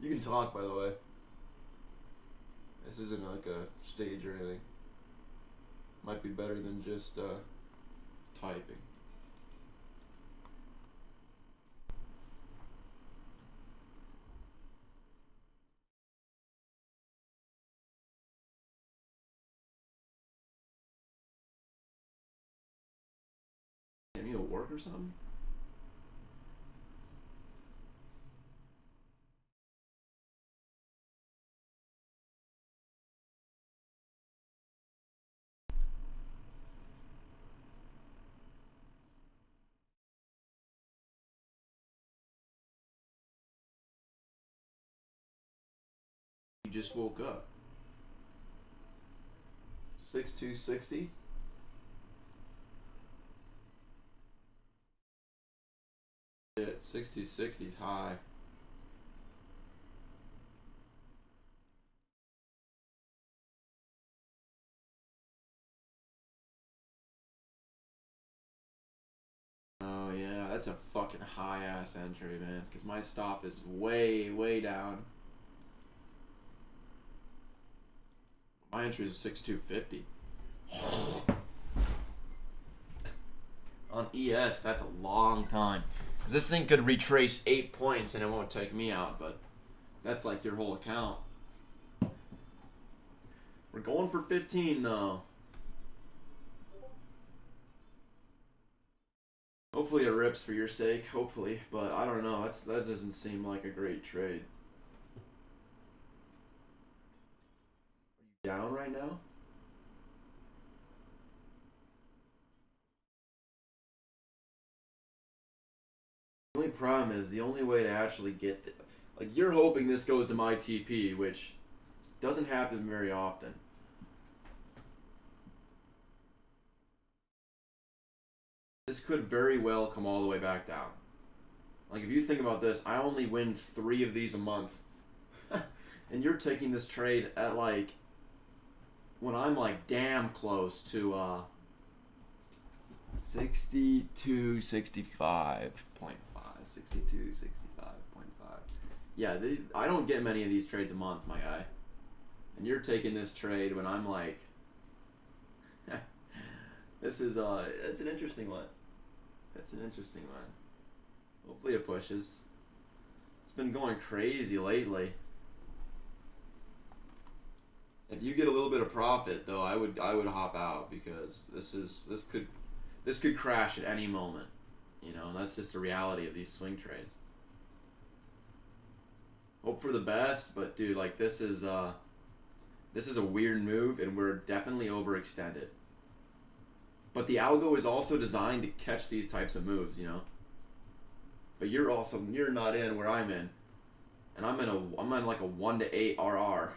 Speaker 2: You can talk, by the way. This isn't like a stage or anything. Might be better than just typing. You need to work or something? You just woke up. 6260? Shit, 6260's high. Oh yeah, that's a fucking fucking high ass entry, man, because my stop is way, way down. My entry is 6,250. On ES, that's a long time. Because this thing could retrace 8 points and it won't take me out, but that's like your whole account. We're going for 15 though. Hopefully it rips for your sake, hopefully, but I don't know. That doesn't seem like a great trade. Are you down right now? The only problem is the only way to actually get like you're hoping this goes to my TP, which doesn't happen very often. This could very well come all the way back down. Like if you think about this, I only win 3 of these a month. And you're taking this trade at like when I'm like damn close to 62, 65.5. 62, 65.5. Yeah, I don't get many of these trades a month, my guy. And you're taking this trade when I'm like, this is it's an interesting one. It's an interesting one. Hopefully it pushes. It's been going crazy lately. If you get a little bit of profit though, I would hop out because this could crash at any moment. You know, that's just the reality of these swing trades. Hope for the best, but dude, like this is a weird move and we're definitely overextended. But the algo is also designed to catch these types of moves, you know. But you're not in where I'm in. And I'm in like a 1 to 8 RR.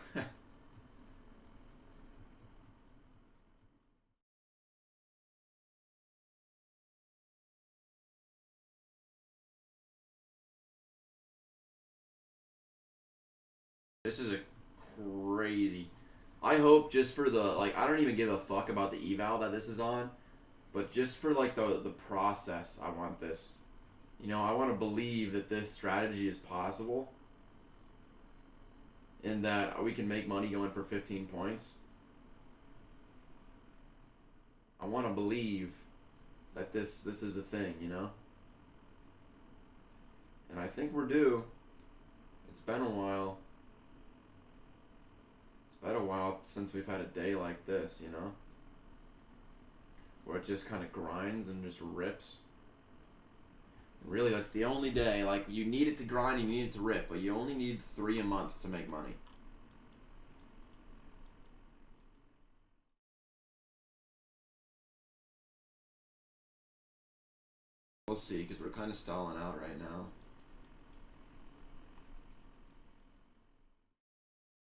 Speaker 2: This is a crazy. I hope just for the like I don't even give a fuck about the eval that this is on, but just for like the process, I want this. You know, I want to believe that this strategy is possible and that we can make money going for 15 points. I want to believe that this is a thing, you know? And I think we're due. It's been a while. It's been a while since we've had a day like this, you know? Where it just kind of grinds and just rips. Really, that's the only day. Like, you need it to grind and you need it to rip, but you only need 3 a month to make money. We'll see, because we're kind of stalling out right now.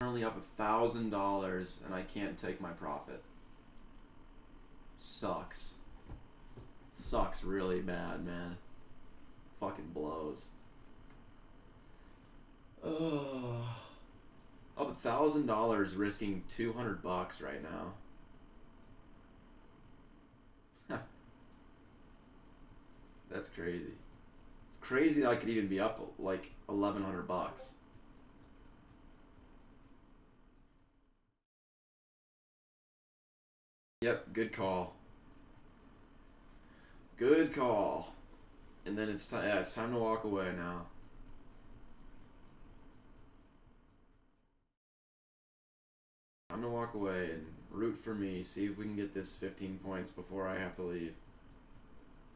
Speaker 2: Currently up $1,000 and I can't take my profit. Sucks. Sucks really bad, man. Fucking blows. Up $1,000 risking $200 right now. That's crazy. It's crazy that I could even be up like $1,100. Yep, good call. Good call. And then it's time. Yeah, it's time to walk away now. Time to walk away and root for me. See if we can get this 15 points before I have to leave.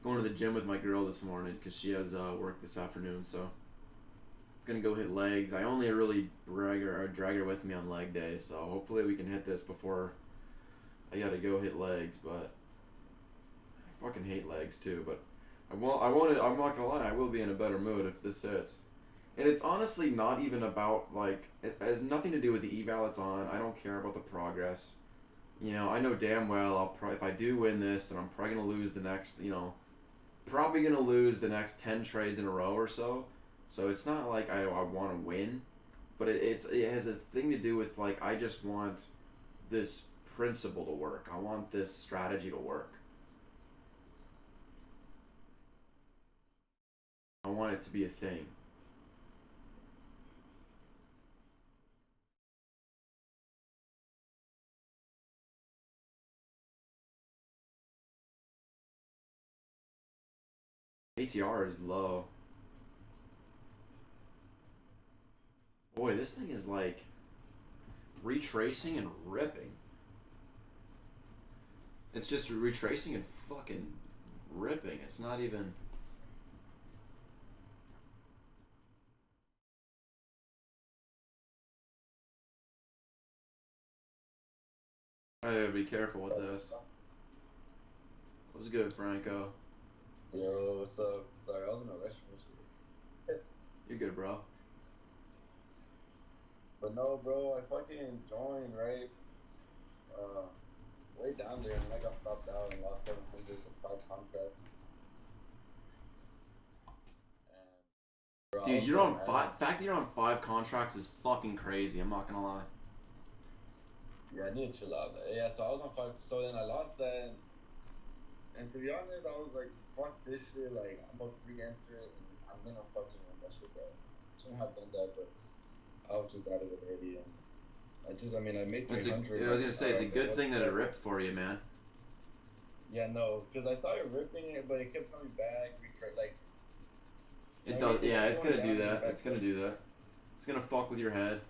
Speaker 2: Going to the gym with my girl this morning because she has work this afternoon. So I'm gonna go hit legs. I only really drag her with me on leg day. So hopefully we can hit this before I gotta go hit legs. But I fucking hate legs too. But I'm not gonna lie, I will be in a better mood if this hits. And it's honestly not even about, like, it has nothing to do with the eval it's on. I don't care about the progress. You know, I know damn well if I do win this, and I'm probably gonna lose the next, you know, probably gonna lose the next 10 trades in a row or so. So it's not like I want to win, but it has a thing to do with, like, I just want this principle to work. I want this strategy to work. want it to be a thing. ATR is low. Boy, this thing is like retracing and ripping. It's just retracing and fucking ripping. It's not even. I gotta be careful with this. What's good, Franco?
Speaker 3: Yo, what's up? Sorry, I was in a restaurant.
Speaker 2: You're good, bro.
Speaker 3: But no, bro, I fucking joined, right? Way down there, and I got stopped out and lost 700 with 5 contracts. And, bro, I
Speaker 2: Dude,
Speaker 3: was
Speaker 2: you're
Speaker 3: so
Speaker 2: on
Speaker 3: mad.
Speaker 2: five. Fact that you're on 5 contracts is fucking crazy. I'm not gonna lie.
Speaker 3: Yeah, I need to chill out. Yeah, so I was on 5, so then I lost that. And to be honest, I was like, fuck this shit. Like, I'm gonna re-enter it, and I'm gonna fucking win that shit, bro. Shouldn't have done that, but I was just out of it already. And I mean, I made 300.
Speaker 2: I was gonna say it's a good thing that it ripped for you, man.
Speaker 3: Yeah, no, because I thought it ripping it, but it kept coming back. Like,
Speaker 2: It does. Yeah, it's gonna do that. It's gonna do that. It's gonna fuck with your head.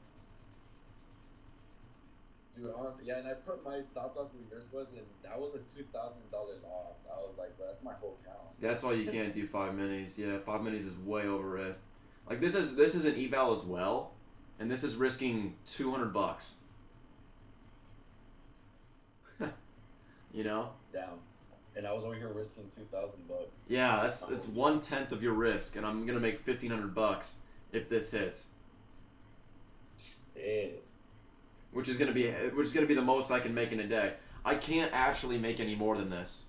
Speaker 3: dude, honestly, yeah, and I put my stop loss where yours was, and that was a $2,000 loss. I was like, bro, that's my whole account.
Speaker 2: That's why you can't do 5 minis. Yeah, 5 minis is way over risk. Like this is an eval as well, and this is risking $200. You know?
Speaker 3: Damn. And I was over here risking $2,000.
Speaker 2: Yeah, it's 1/10 of your risk, and I'm gonna make $1,500 if this hits.
Speaker 3: Shit.
Speaker 2: Which is gonna be the most I can make in a day. I can't actually make any more than this.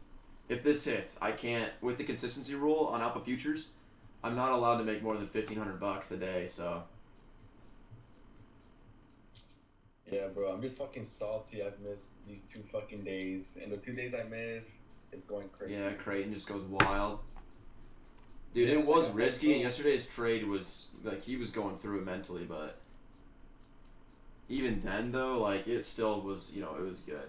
Speaker 2: If this hits, I can't with the consistency rule on Alpha Futures. I'm not allowed to make more than $1,500 a day. So
Speaker 3: Yeah, bro, I'm just fucking salty. I've missed these 2 fucking days, and the 2 days I missed, it's going crazy.
Speaker 2: yeah, Creighton just goes wild. Dude,
Speaker 3: Yeah,
Speaker 2: it was
Speaker 3: like,
Speaker 2: risky, and yesterday's trade was like he was going through it mentally, but even then though, like it still was, it was good.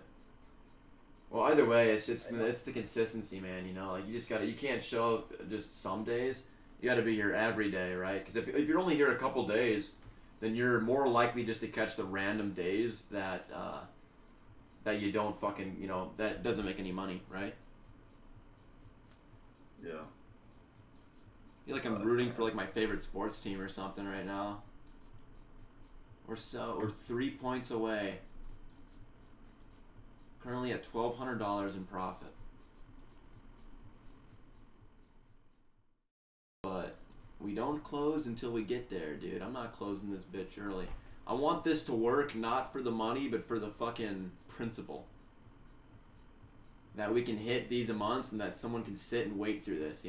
Speaker 2: Well, either way, it's the consistency, man. Like you can't show up just some days. You got to be here every day, right? Because if you're only here a couple days, then you're more likely just to catch the random days that you don't fucking that doesn't make any money, right?
Speaker 3: Yeah.
Speaker 2: I feel like I'm rooting for like my favorite sports team or something right now. We're 3 points away. Currently at $1,200 in profit. But we don't close until we get there, dude. I'm not closing this bitch early. I want this to work not for the money, but for the fucking principle. That we can hit these a month and that someone can sit and wait through this,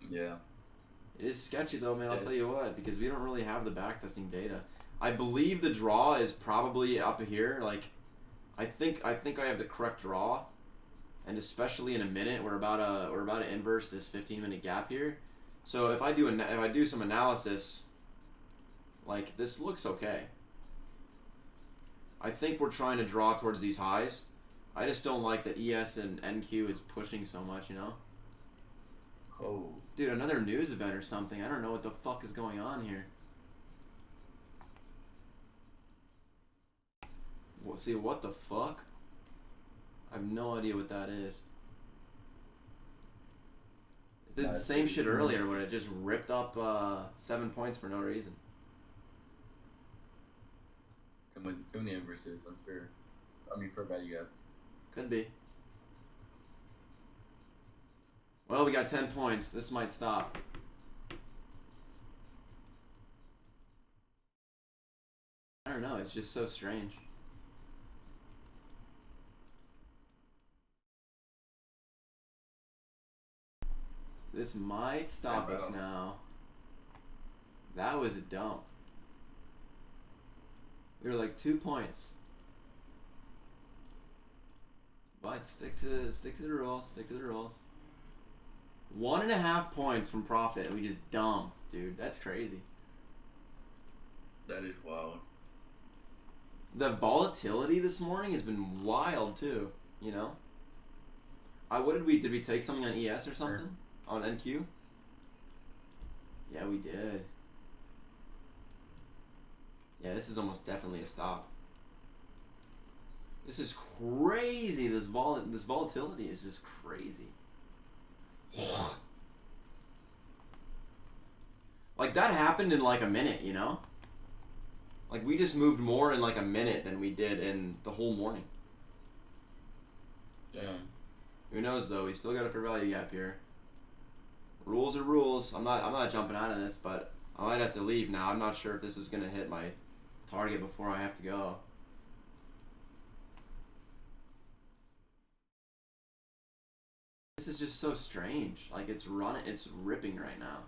Speaker 3: Yeah.
Speaker 2: It is sketchy though, man, I'll tell you what, because we don't really have the backtesting data. I believe the draw is probably up here, like I think I have the correct draw, and especially in a minute, we're about to inverse this 15-minute gap here. So if I do some analysis, like this looks okay. I think we're trying to draw towards these highs. I just don't like that ES and NQ is pushing so much,
Speaker 3: Oh.
Speaker 2: Dude, another news event or something. I don't know what the fuck is going on here. Well, see, what the fuck? I have no idea what that is. It did the same shit earlier when it just ripped up 7 points for no reason.
Speaker 3: Someone doing the inverse is unfair. I mean, for value gaps.
Speaker 2: Could be. Well, we got 10 points. This might stop. I don't know. It's just so strange. This might stop us now. That was a dump. We were like 2 points. But stick to the rules. Stick to the rules. 1.5 points from profit, and we just dumped, dude. That's crazy.
Speaker 4: That is wild.
Speaker 2: The volatility this morning has been wild too. You know. Did we take something on ES or something on NQ? Yeah, we did. Yeah, this is almost definitely a stop. This is crazy. This volatility is just crazy. Like that happened in like a minute, you know? Like we just moved more in like a minute than we did in the whole morning.
Speaker 3: Yeah.
Speaker 2: Who knows though? We still got a fair value gap here. Rules are rules. I'm not jumping out of this, but I might have to leave now. I'm not sure if this is gonna hit my target before I have to go. This is just so strange. Like it's ripping right now.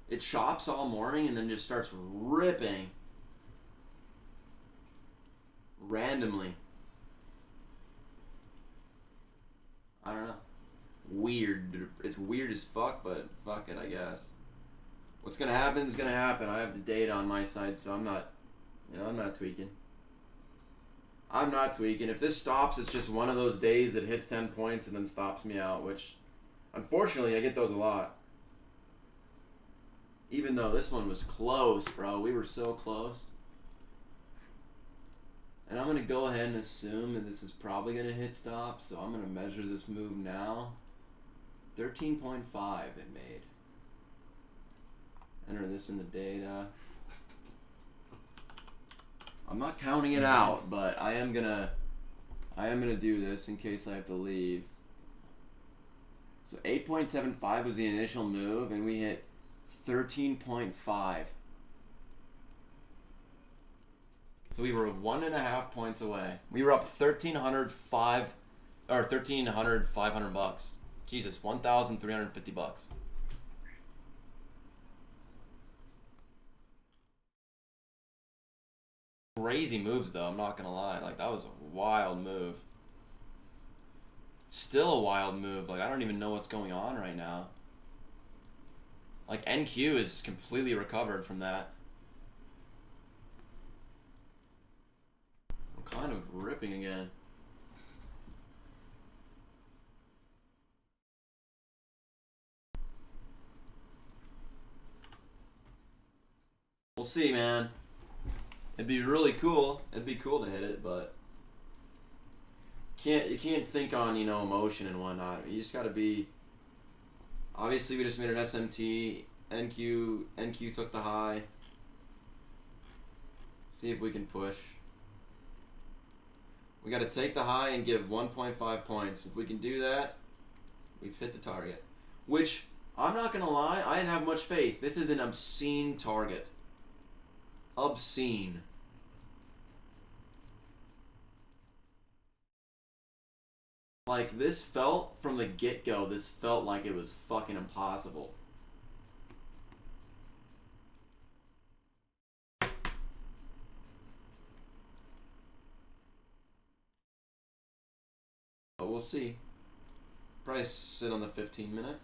Speaker 2: It chops all morning and then just starts ripping randomly. I don't know. Weird. It's weird as fuck, but fuck it, I guess. What's gonna happen is gonna happen. I have the data on my side, so I'm not tweaking. I'm not tweaking. If this stops, it's just one of those days that hits 10 points and then stops me out, which, unfortunately, I get those a lot. Even though this one was close, bro. We were so close. And I'm going to go ahead and assume that this is probably going to hit stop, so I'm going to measure this move now. 13.5 it made. Enter this in the data. I'm not counting it out, but I am gonna do this in case I have to leave. So 8.75 was the initial move, and we hit 13.5. So we were 1.5 points away. We were up 500 bucks. Jesus, $1,350. Crazy moves though, I'm not gonna lie. Like that was a wild move. Still a wild move. Like I don't even know what's going on right now. Like NQ is completely recovered from that. I'm kind of ripping again. We'll see, man. It'd be really cool. It'd be cool to hit it, but you can't think on, you know, emotion and whatnot. You just gotta be. Obviously, we just made an SMT. NQ took the high. See if we can push. We gotta take the high and give 1.5 points. If we can do that, we've hit the target. Which, I'm not gonna lie, I didn't have much faith. This is an obscene target. Obscene. Like, this felt, from the get-go, this felt like it was fucking impossible. But we'll see. Probably sit on the 15-minute.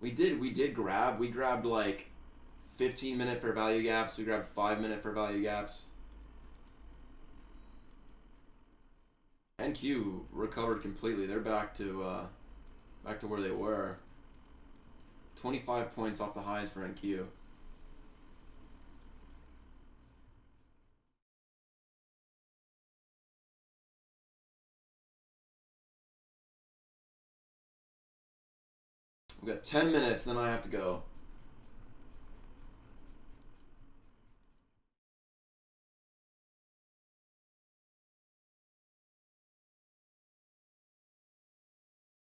Speaker 2: We grabbed like 15-minute for value gaps. We grabbed 5-minute for value gaps. NQ recovered completely. They're back to where they were. 25 points off the highs for NQ. We've got 10 minutes, then I have to go.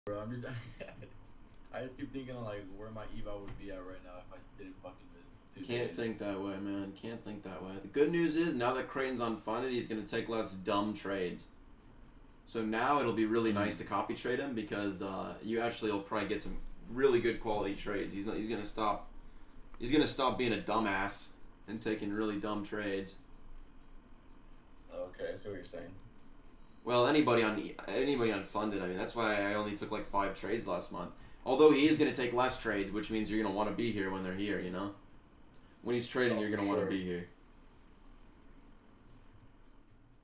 Speaker 4: Bro, I just keep thinking of like where my eval would be at right now if I didn't fucking miss 2
Speaker 2: Can't
Speaker 4: days.
Speaker 2: think that way, man. Can't think that way. The good news is, now that Creighton's unfunded, he's going to take less dumb trades. So now it'll be really nice to copy trade him because you actually will probably get some really good quality trades. He's going to stop being a dumbass and taking really dumb trades.
Speaker 3: Okay, I see what you're saying.
Speaker 2: Well, anybody unfunded. I mean, that's why I only took like 5 trades last month. Although he is going to take less trades, which means you're going to want to be here when they're here, you know? When he's trading, you're going to want to
Speaker 3: Sure.
Speaker 2: be here.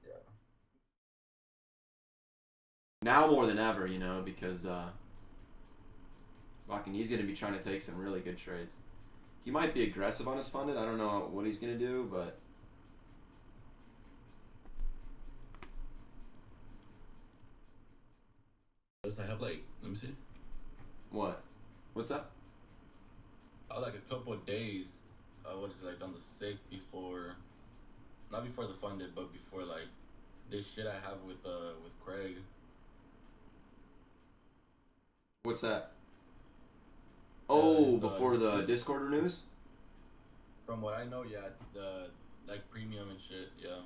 Speaker 3: Yeah.
Speaker 2: Now more than ever, you know, because fucking he's going to be trying to take some really good trades. He might be aggressive on his funded. I don't know what he's going to do, but
Speaker 4: I have like, let me see.
Speaker 2: what? What's up?
Speaker 4: I have like a couple of days. What is it, like on the 6th before, not before the funded, but before like this shit I have with Craig.
Speaker 2: What's that? Oh,
Speaker 4: it's,
Speaker 2: before the Discord news?
Speaker 4: From what I know, yeah, the like premium and shit, yeah.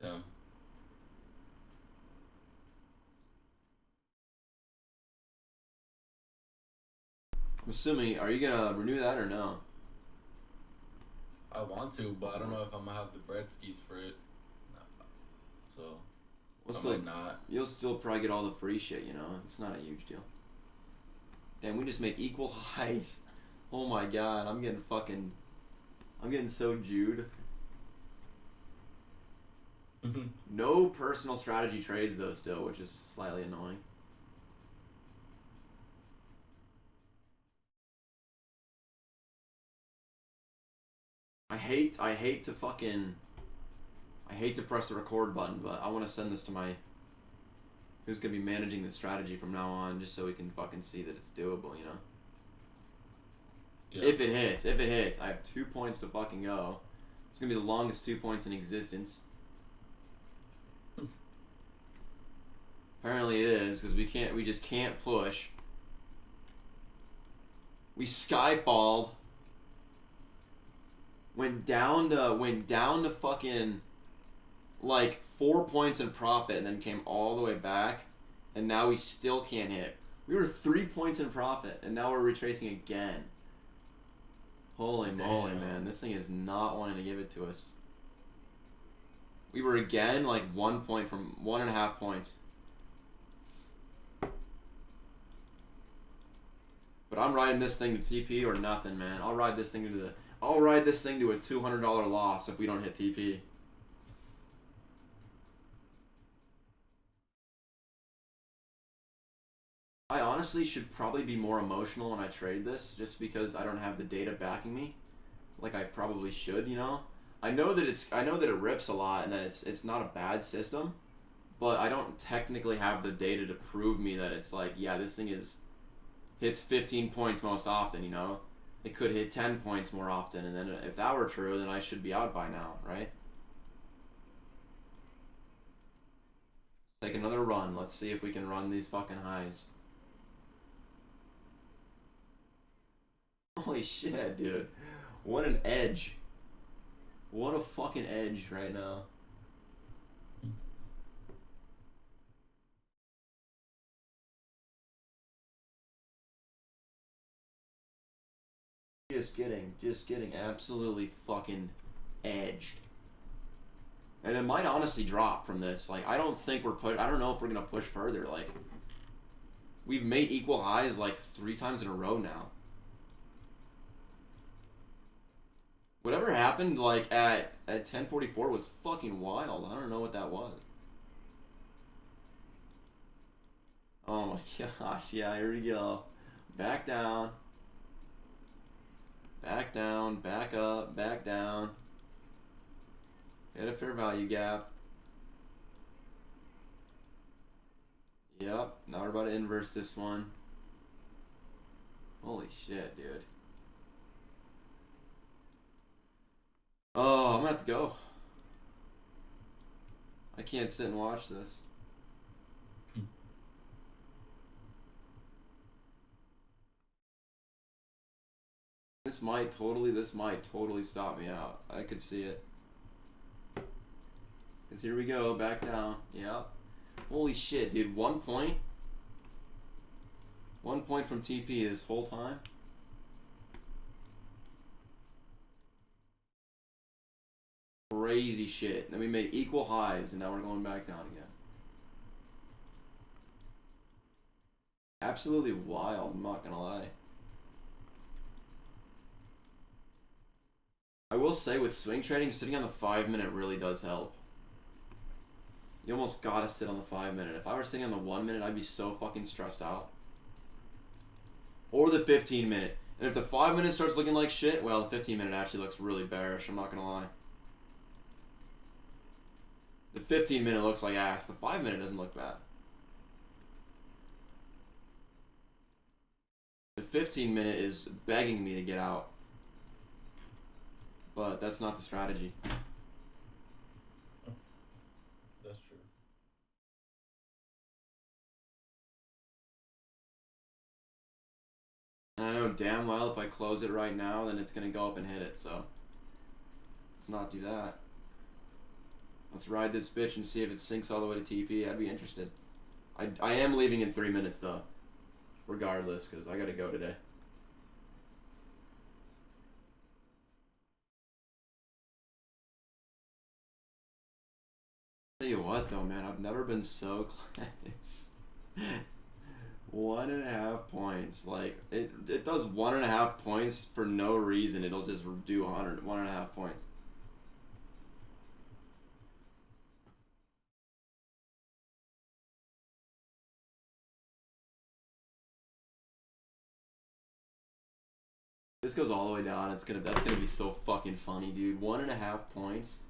Speaker 4: Yeah.
Speaker 2: I'm assuming, are you going to renew that or no?
Speaker 4: I want to, but I don't know if I'm gonna have the bread skis for it. So
Speaker 2: We'll
Speaker 4: I
Speaker 2: still,
Speaker 4: might not.
Speaker 2: you'll still probably get all the free shit, you know? It's not a huge deal. Damn, we just made equal highs. Oh my god, I'm getting so Jude. No personal strategy trades though still, which is slightly annoying. I hate to press the record button, but I want to send this to my who's gonna be managing the strategy from now on, just so we can fucking see that it's doable, you know.
Speaker 4: Yeah.
Speaker 2: If it hits, I have 2 points to fucking go. It's gonna be the longest 2 points in existence. Apparently it is, because we just can't push. We skyfalled. Went down to fucking like 4 points in profit and then came all the way back, and now we still can't hit. We were 3 points in profit and now we're retracing again. Holy moly, man. This thing is not wanting to give it to us. We were again like 1 point from 1.5 points. But I'm riding this thing to TP or nothing, man. I'll ride this thing to a $200 loss if we don't hit TP. I honestly should probably be more emotional when I trade this, just because I don't have the data backing me, like I probably should, you know. I know that it rips a lot and that it's not a bad system, but I don't technically have the data to prove me that it's like, yeah, this thing hits 15 points most often, you know. It could hit 10 points more often, and then if that were true, then I should be out by now, right? Take another run. Let's see if we can run these fucking highs. Holy shit, dude. What an edge. What a fucking edge right now. Just getting absolutely fucking edged. And it might honestly drop from this. Like, I don't know if we're gonna push further. Like, we've made equal highs like 3 times in a row now. Whatever happened like at 10:44 was fucking wild. I don't know what that was. Oh my gosh, yeah, here we go. Back down. Back down, back up, back down. Hit a fair value gap. Yep, now we're about to inverse this one. Holy shit, dude. Oh, I'm gonna have to go. I can't sit and watch this. This might totally stop me out. I could see it. Cause here we go, back down. Yep. Holy shit, dude. 1 point. 1 point from TP this whole time. Crazy shit. Then we made equal highs, and now we're going back down again. Absolutely wild, I'm not gonna lie. I will say with swing trading, sitting on the 5-minute really does help. You almost gotta sit on the 5-minute. If I were sitting on the 1-minute, I'd be so fucking stressed out. Or the 15-minute. And if the 5-minute starts looking like shit, well, the 15-minute actually looks really bearish, I'm not gonna lie. The 15-minute looks like ass. The 5-minute doesn't look bad. The 15-minute is begging me to get out. But that's not the strategy.
Speaker 4: That's true.
Speaker 2: And I know damn well if I close it right now, then it's going to go up and hit it, so let's not do that. Let's ride this bitch and see if it sinks all the way to TP. I'd be interested. I am leaving in 3 minutes, though, regardless, because I got to go today. Tell you what, though, man, I've never been so close. 1.5 points. Like, it does 1.5 points for no reason. It'll just do 1.5 points. This goes all the way down. That's gonna be so fucking funny, dude. 1.5 points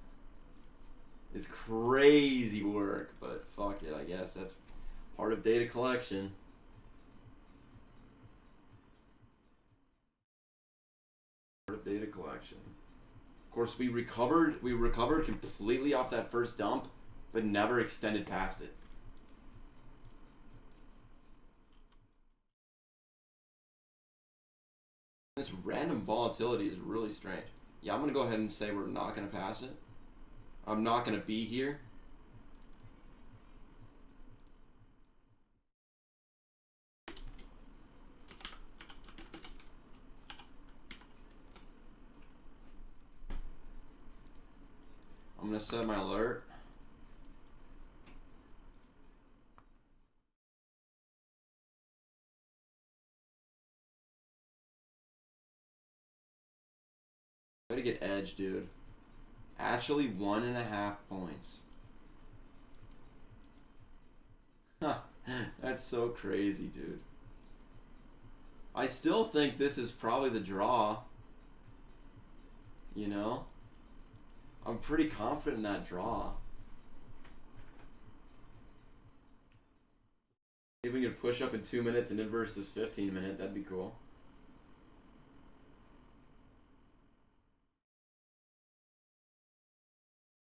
Speaker 2: is crazy work, but fuck it, I guess that's part of data collection. Part of data collection. Of course, we recovered completely off that first dump, but never extended past it. This random volatility is really strange. Yeah, I'm gonna go ahead and say we're not gonna pass it. I'm not gonna be here. I'm gonna set my alert. Way to get edge, dude. Actually, 1.5 points. That's so crazy, dude. I still think this is probably the draw. You know? I'm pretty confident in that draw. If we could push up in 2 minutes and inverse this 15-minute, that'd be cool.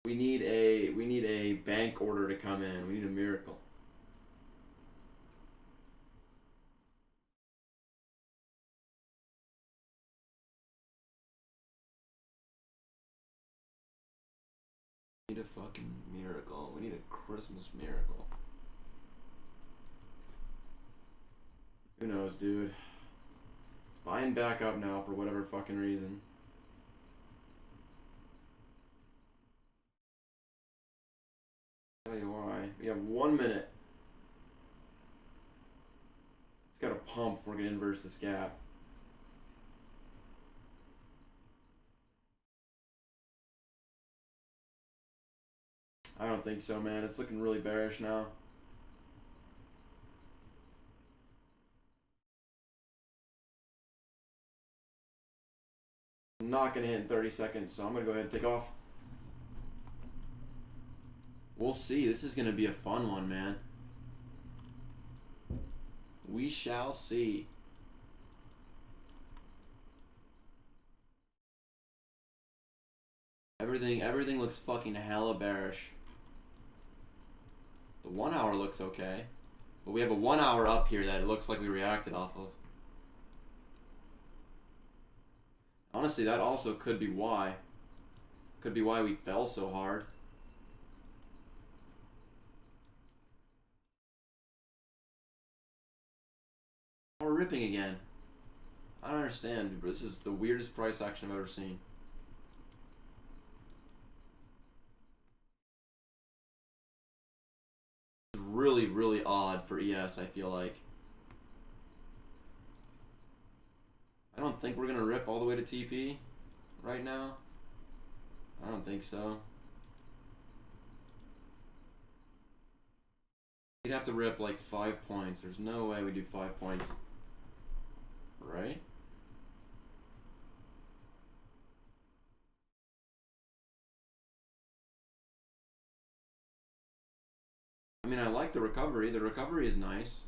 Speaker 2: We need a bank order to come in. We need a miracle. We need a fucking miracle. We need a Christmas miracle. Who knows, dude? It's buying back up now for whatever fucking reason. Tell you why. We have 1 minute. It's got a pump if we're gonna inverse this gap. I don't think so, man. It's looking really bearish now. I'm not gonna hit in 30 seconds, so I'm gonna go ahead and take off. We'll see. This is going to be a fun one, man. We shall see. Everything looks fucking hella bearish. The 1 hour looks okay. But we have a 1 hour up here that it looks like we reacted off of. Honestly, that also could be why. Could be why we fell so hard. We're ripping again. I don't understand, but this is the weirdest price action I've ever seen. really, really odd for ES, I feel like. I don't think we're going to rip all the way to TP right now. I don't think so. We'd have to rip like 5 points. There's no way we do 5 points. Right? I mean, I like the recovery. The recovery is nice.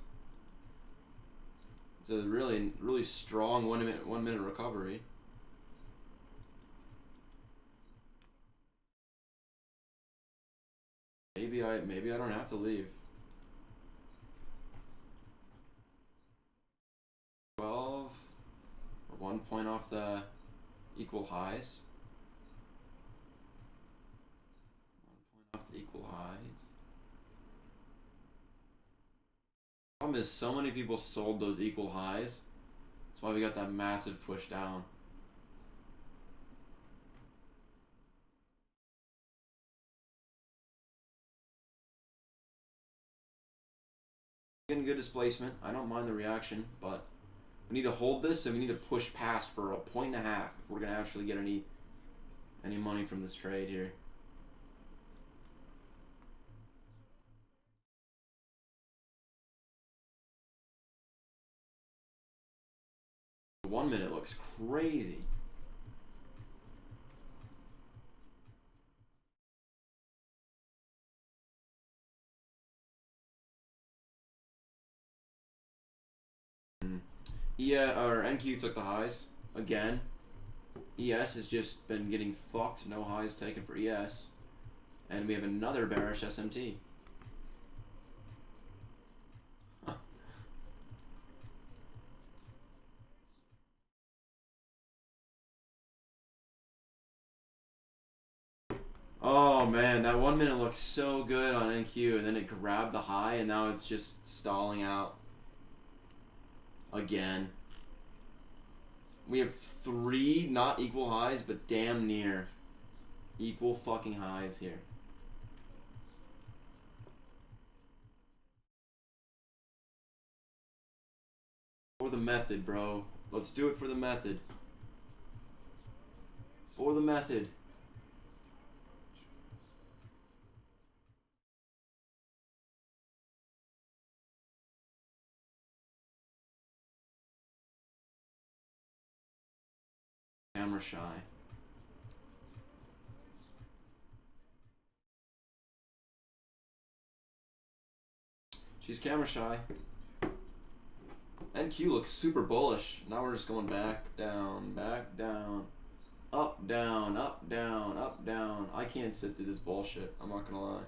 Speaker 2: It's a really, really strong 1 minute recovery. Maybe I don't have to leave. 12. Or 1 point off the equal highs. 1 point off the equal highs. Problem is, so many people sold those equal highs. That's why we got that massive push down. Getting good displacement. I don't mind the reaction, but we need to hold this and we need to push past for 1.5 points if we're gonna actually get any money from this trade here. The 1 minute looks crazy. Yeah, or NQ took the highs again. ES has just been getting fucked. No highs taken for ES, and we have another bearish SMT. Huh. Oh man, that 1 minute looked so good on NQ, and then it grabbed the high, and now it's just stalling out. Again. We have 3 not equal highs, but damn near equal fucking highs here. For the method, bro. Let's do it for the method. For the method. Camera shy. She's camera shy. NQ looks super bullish. Now we're just going back, down, up, down, up, down, up, down. I can't sit through this bullshit. I'm not gonna lie.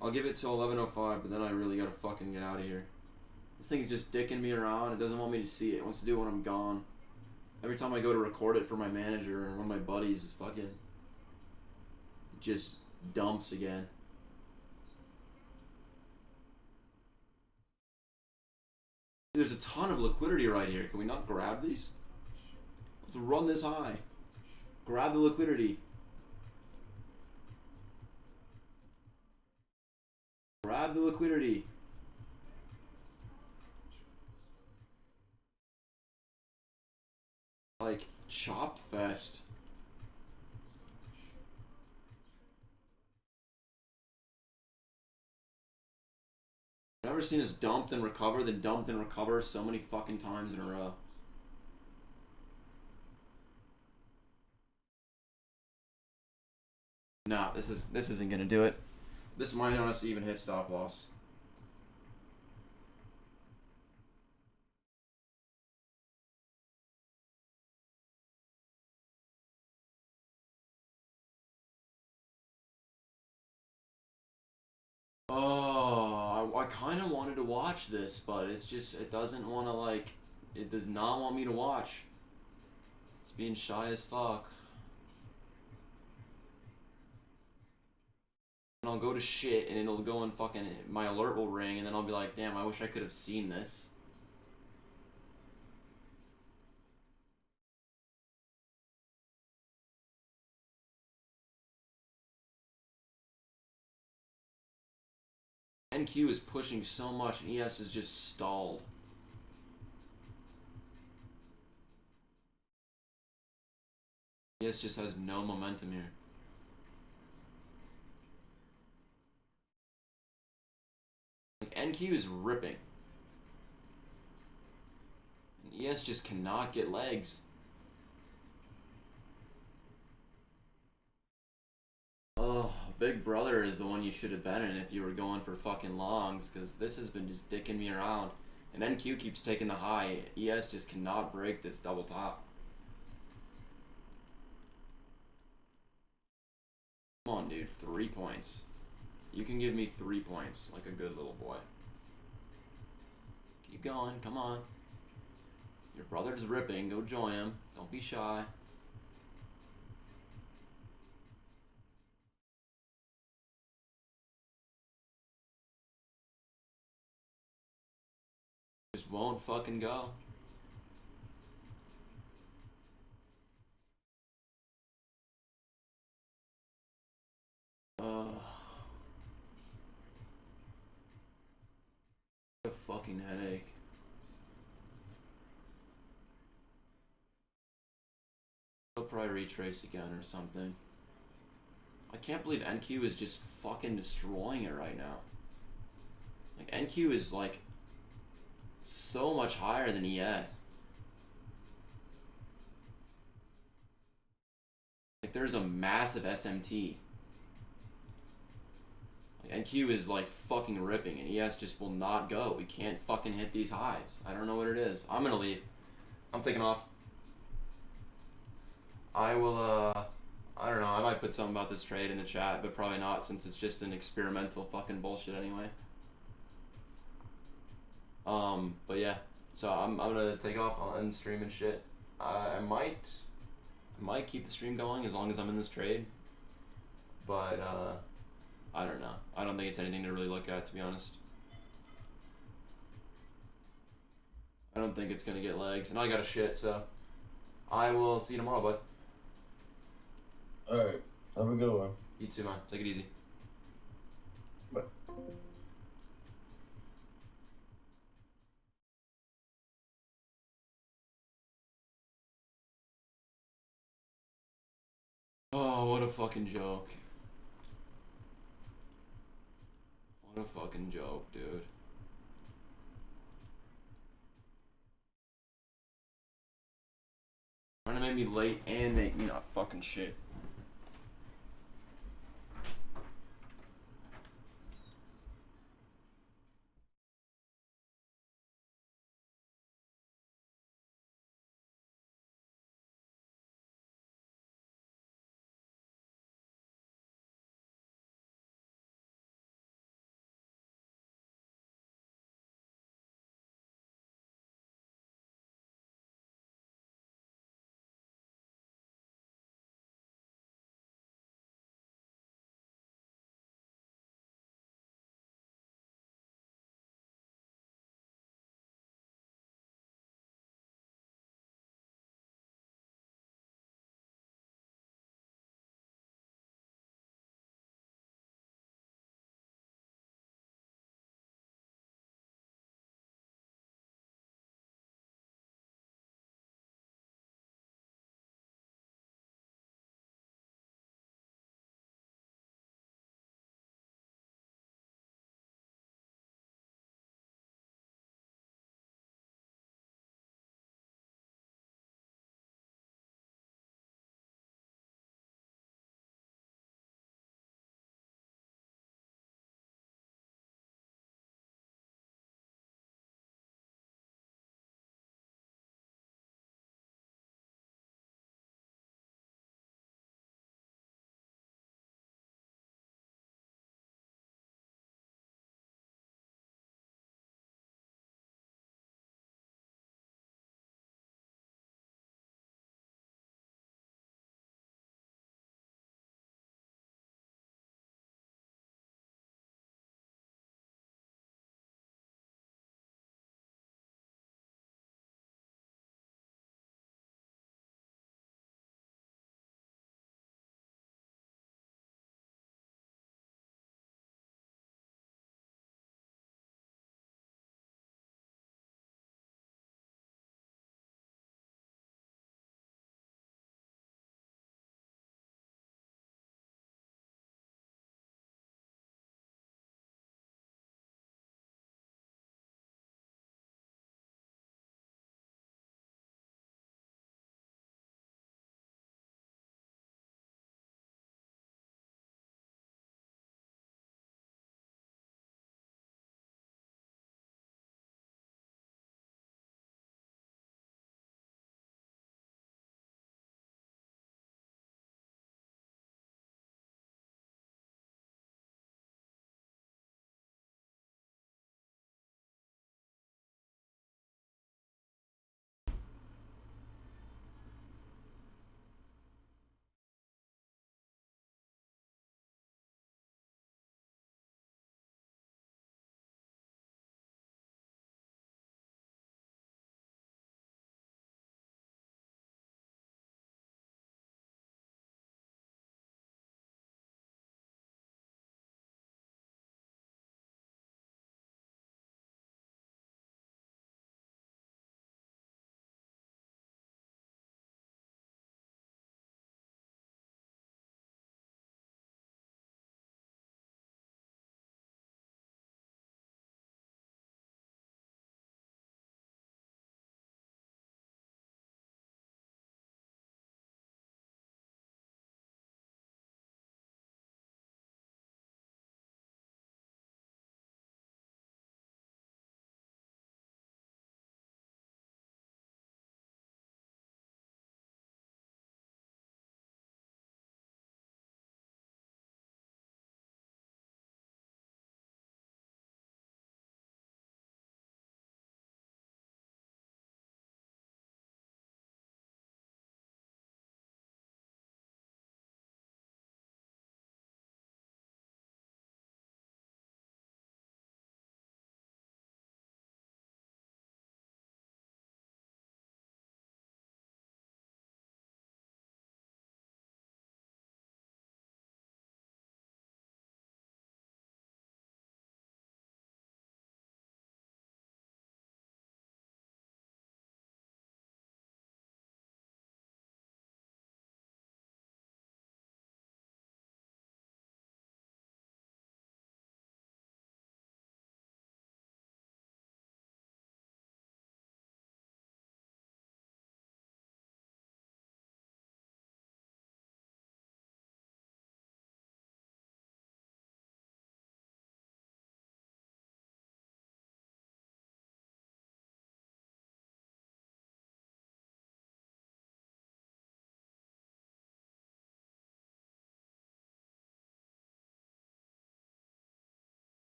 Speaker 2: I'll give it till 11:05, but then I really gotta fucking get out of here. This thing's just dicking me around. It doesn't want me to see it. It wants to do it when I'm gone. Every time I go to record it for my manager or one of my buddies, it's fucking just dumps again. There's a ton of liquidity right here. Can we not grab these? Let's run this high. Grab the liquidity. Grab the liquidity. Like Chop Fest. I've never seen us dumped and recover, then dumped and recover so many fucking times in a row. Nah, this isn't gonna do it. This might honestly even hit stop loss. Oh, I kind of wanted to watch this, but it's just, it doesn't want to, like, it does not want me to watch. It's being shy as fuck. And I'll go to shit, and it'll go and fucking, my alert will ring, and then I'll be like, damn, I wish I could have seen this. NQ is pushing so much, and ES is just stalled. ES just has no momentum here. Like, NQ is ripping. And ES just cannot get legs. Oh, Big Brother is the one you should have been in if you were going for fucking longs, because this has been just dicking me around. And NQ keeps taking the high. ES just cannot break this double top. Come on, dude. 3 points. You can give me 3 points like a good little boy. Keep going. Come on. Your brother's ripping. Go join him. Don't be shy. Just won't fucking go. A fucking headache. I'll probably retrace again or something. I can't believe NQ is just fucking destroying it right now. Like, NQ is like so much higher than ES. Like, there's a massive SMT. Like, NQ is like fucking ripping, and ES just will not go. We can't fucking hit these highs. I don't know what it is. I'm gonna leave. I'm taking off. I will, I don't know. I might put something about this trade in the chat, but probably not, since it's just an experimental fucking bullshit anyway. But yeah. So I'm gonna take off. I'll end stream and shit. I might keep the stream going as long as I'm in this trade. But, I don't know. I don't think it's anything to really look at, to be honest. I don't think it's gonna get legs. And I got a shit, so I will see you tomorrow, bud.
Speaker 3: Alright. Have a good one.
Speaker 2: You too, man. Take it easy.
Speaker 3: Bye.
Speaker 2: Oh, what a fucking joke. What a fucking joke, dude. Trying to make me late and make me not fucking shit.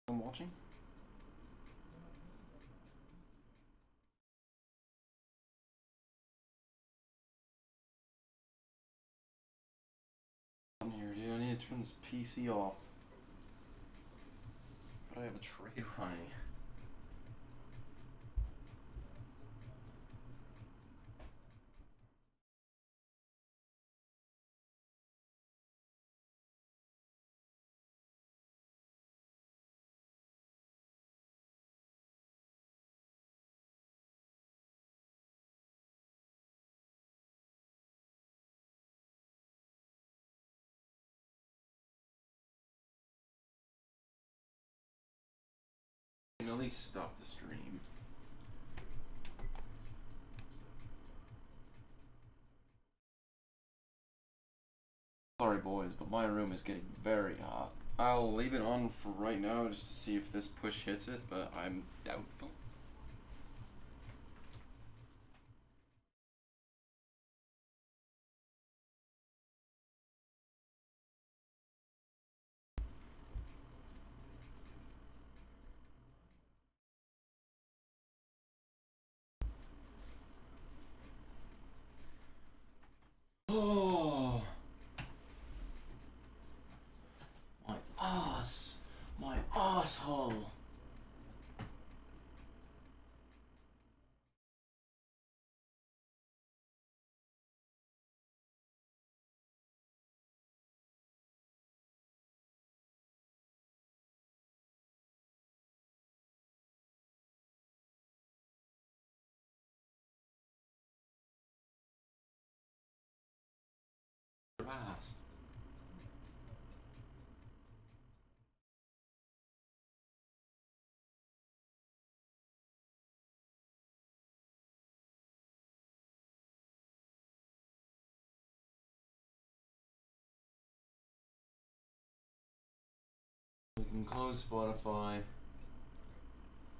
Speaker 2: I'm watching. I'm here, dude. I need to turn this PC off. But I have a trade running. I can at least stop the stream. Sorry boys, but my room is getting very hot. I'll leave it on for right now just to see if this push hits it, but I'm doubtful. Oh, my ass, my asshole. Ass. We can close Spotify.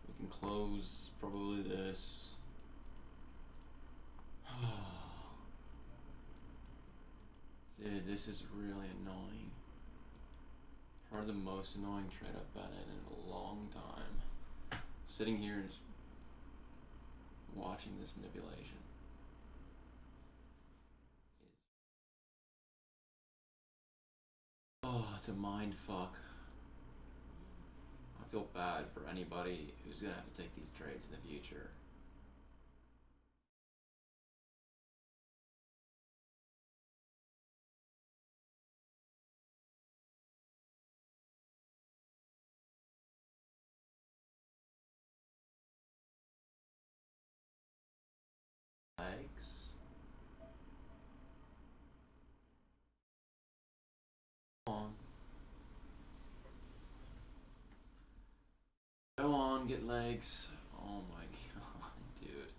Speaker 2: We can close probably this. Dude, this is really annoying. Probably the most annoying trade I've been in a long time. Sitting here and just watching this manipulation. Oh, it's a mind fuck. I feel bad for anybody who's gonna have to take these trades in the future. Legs. Go on. Go on, get legs. Oh my god, dude.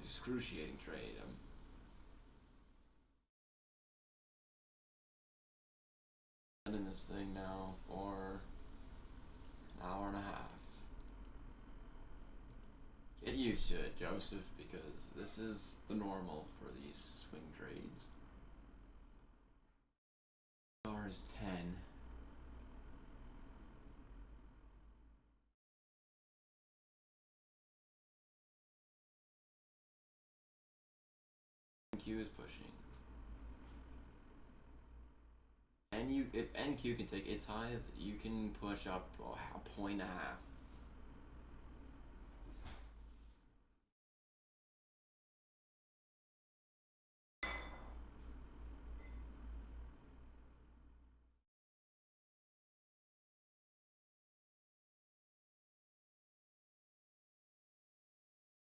Speaker 2: Excruciating trade. I'm in this thing now for an hour and a half. Get used to it, Joseph, because this is the normal for these swing trades. Hour is 10. NQ is pushing. And if NQ can take its highs, you can push up a point and a half.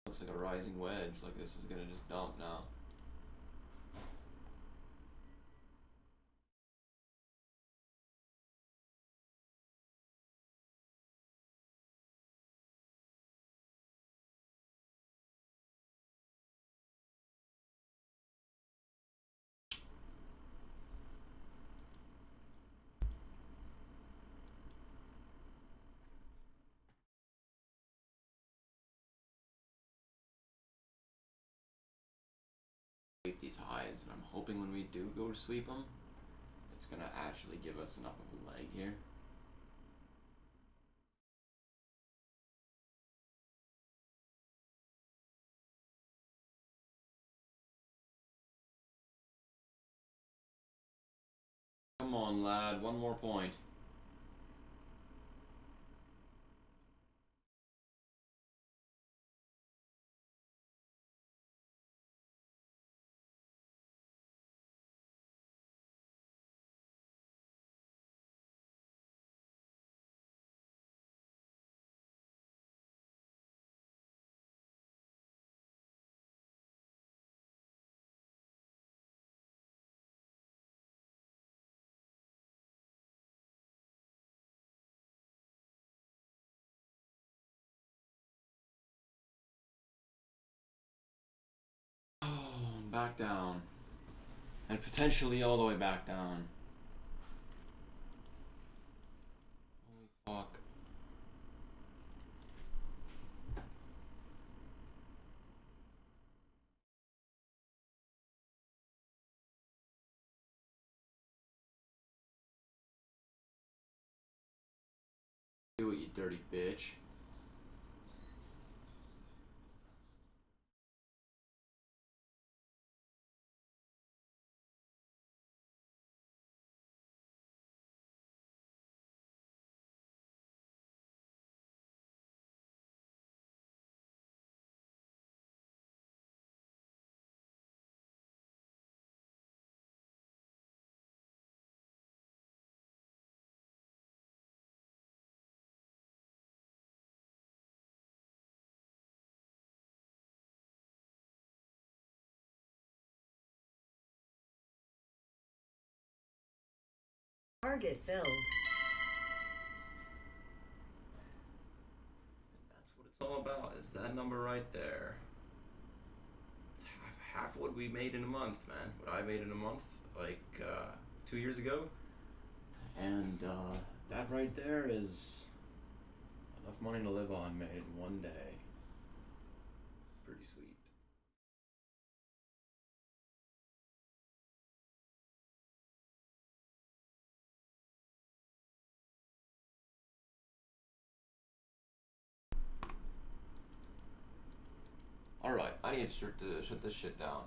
Speaker 2: Looks like a rising wedge, like this is gonna just dump now. These highs, and I'm hoping when we do go to sweep them, it's gonna actually give us enough of a leg here. Come on, lad, one more point. Oh, back down. And potentially all the way back down. Holy fuck. Do it, you dirty bitch.
Speaker 5: Target filled.
Speaker 2: That's what it's all about, is that number right there. It's half what we made in a month, man. What I made in a month, like 2 years ago. And that right there is enough money to live on made in one day. Pretty sweet. Alright, I need to shut this shit down.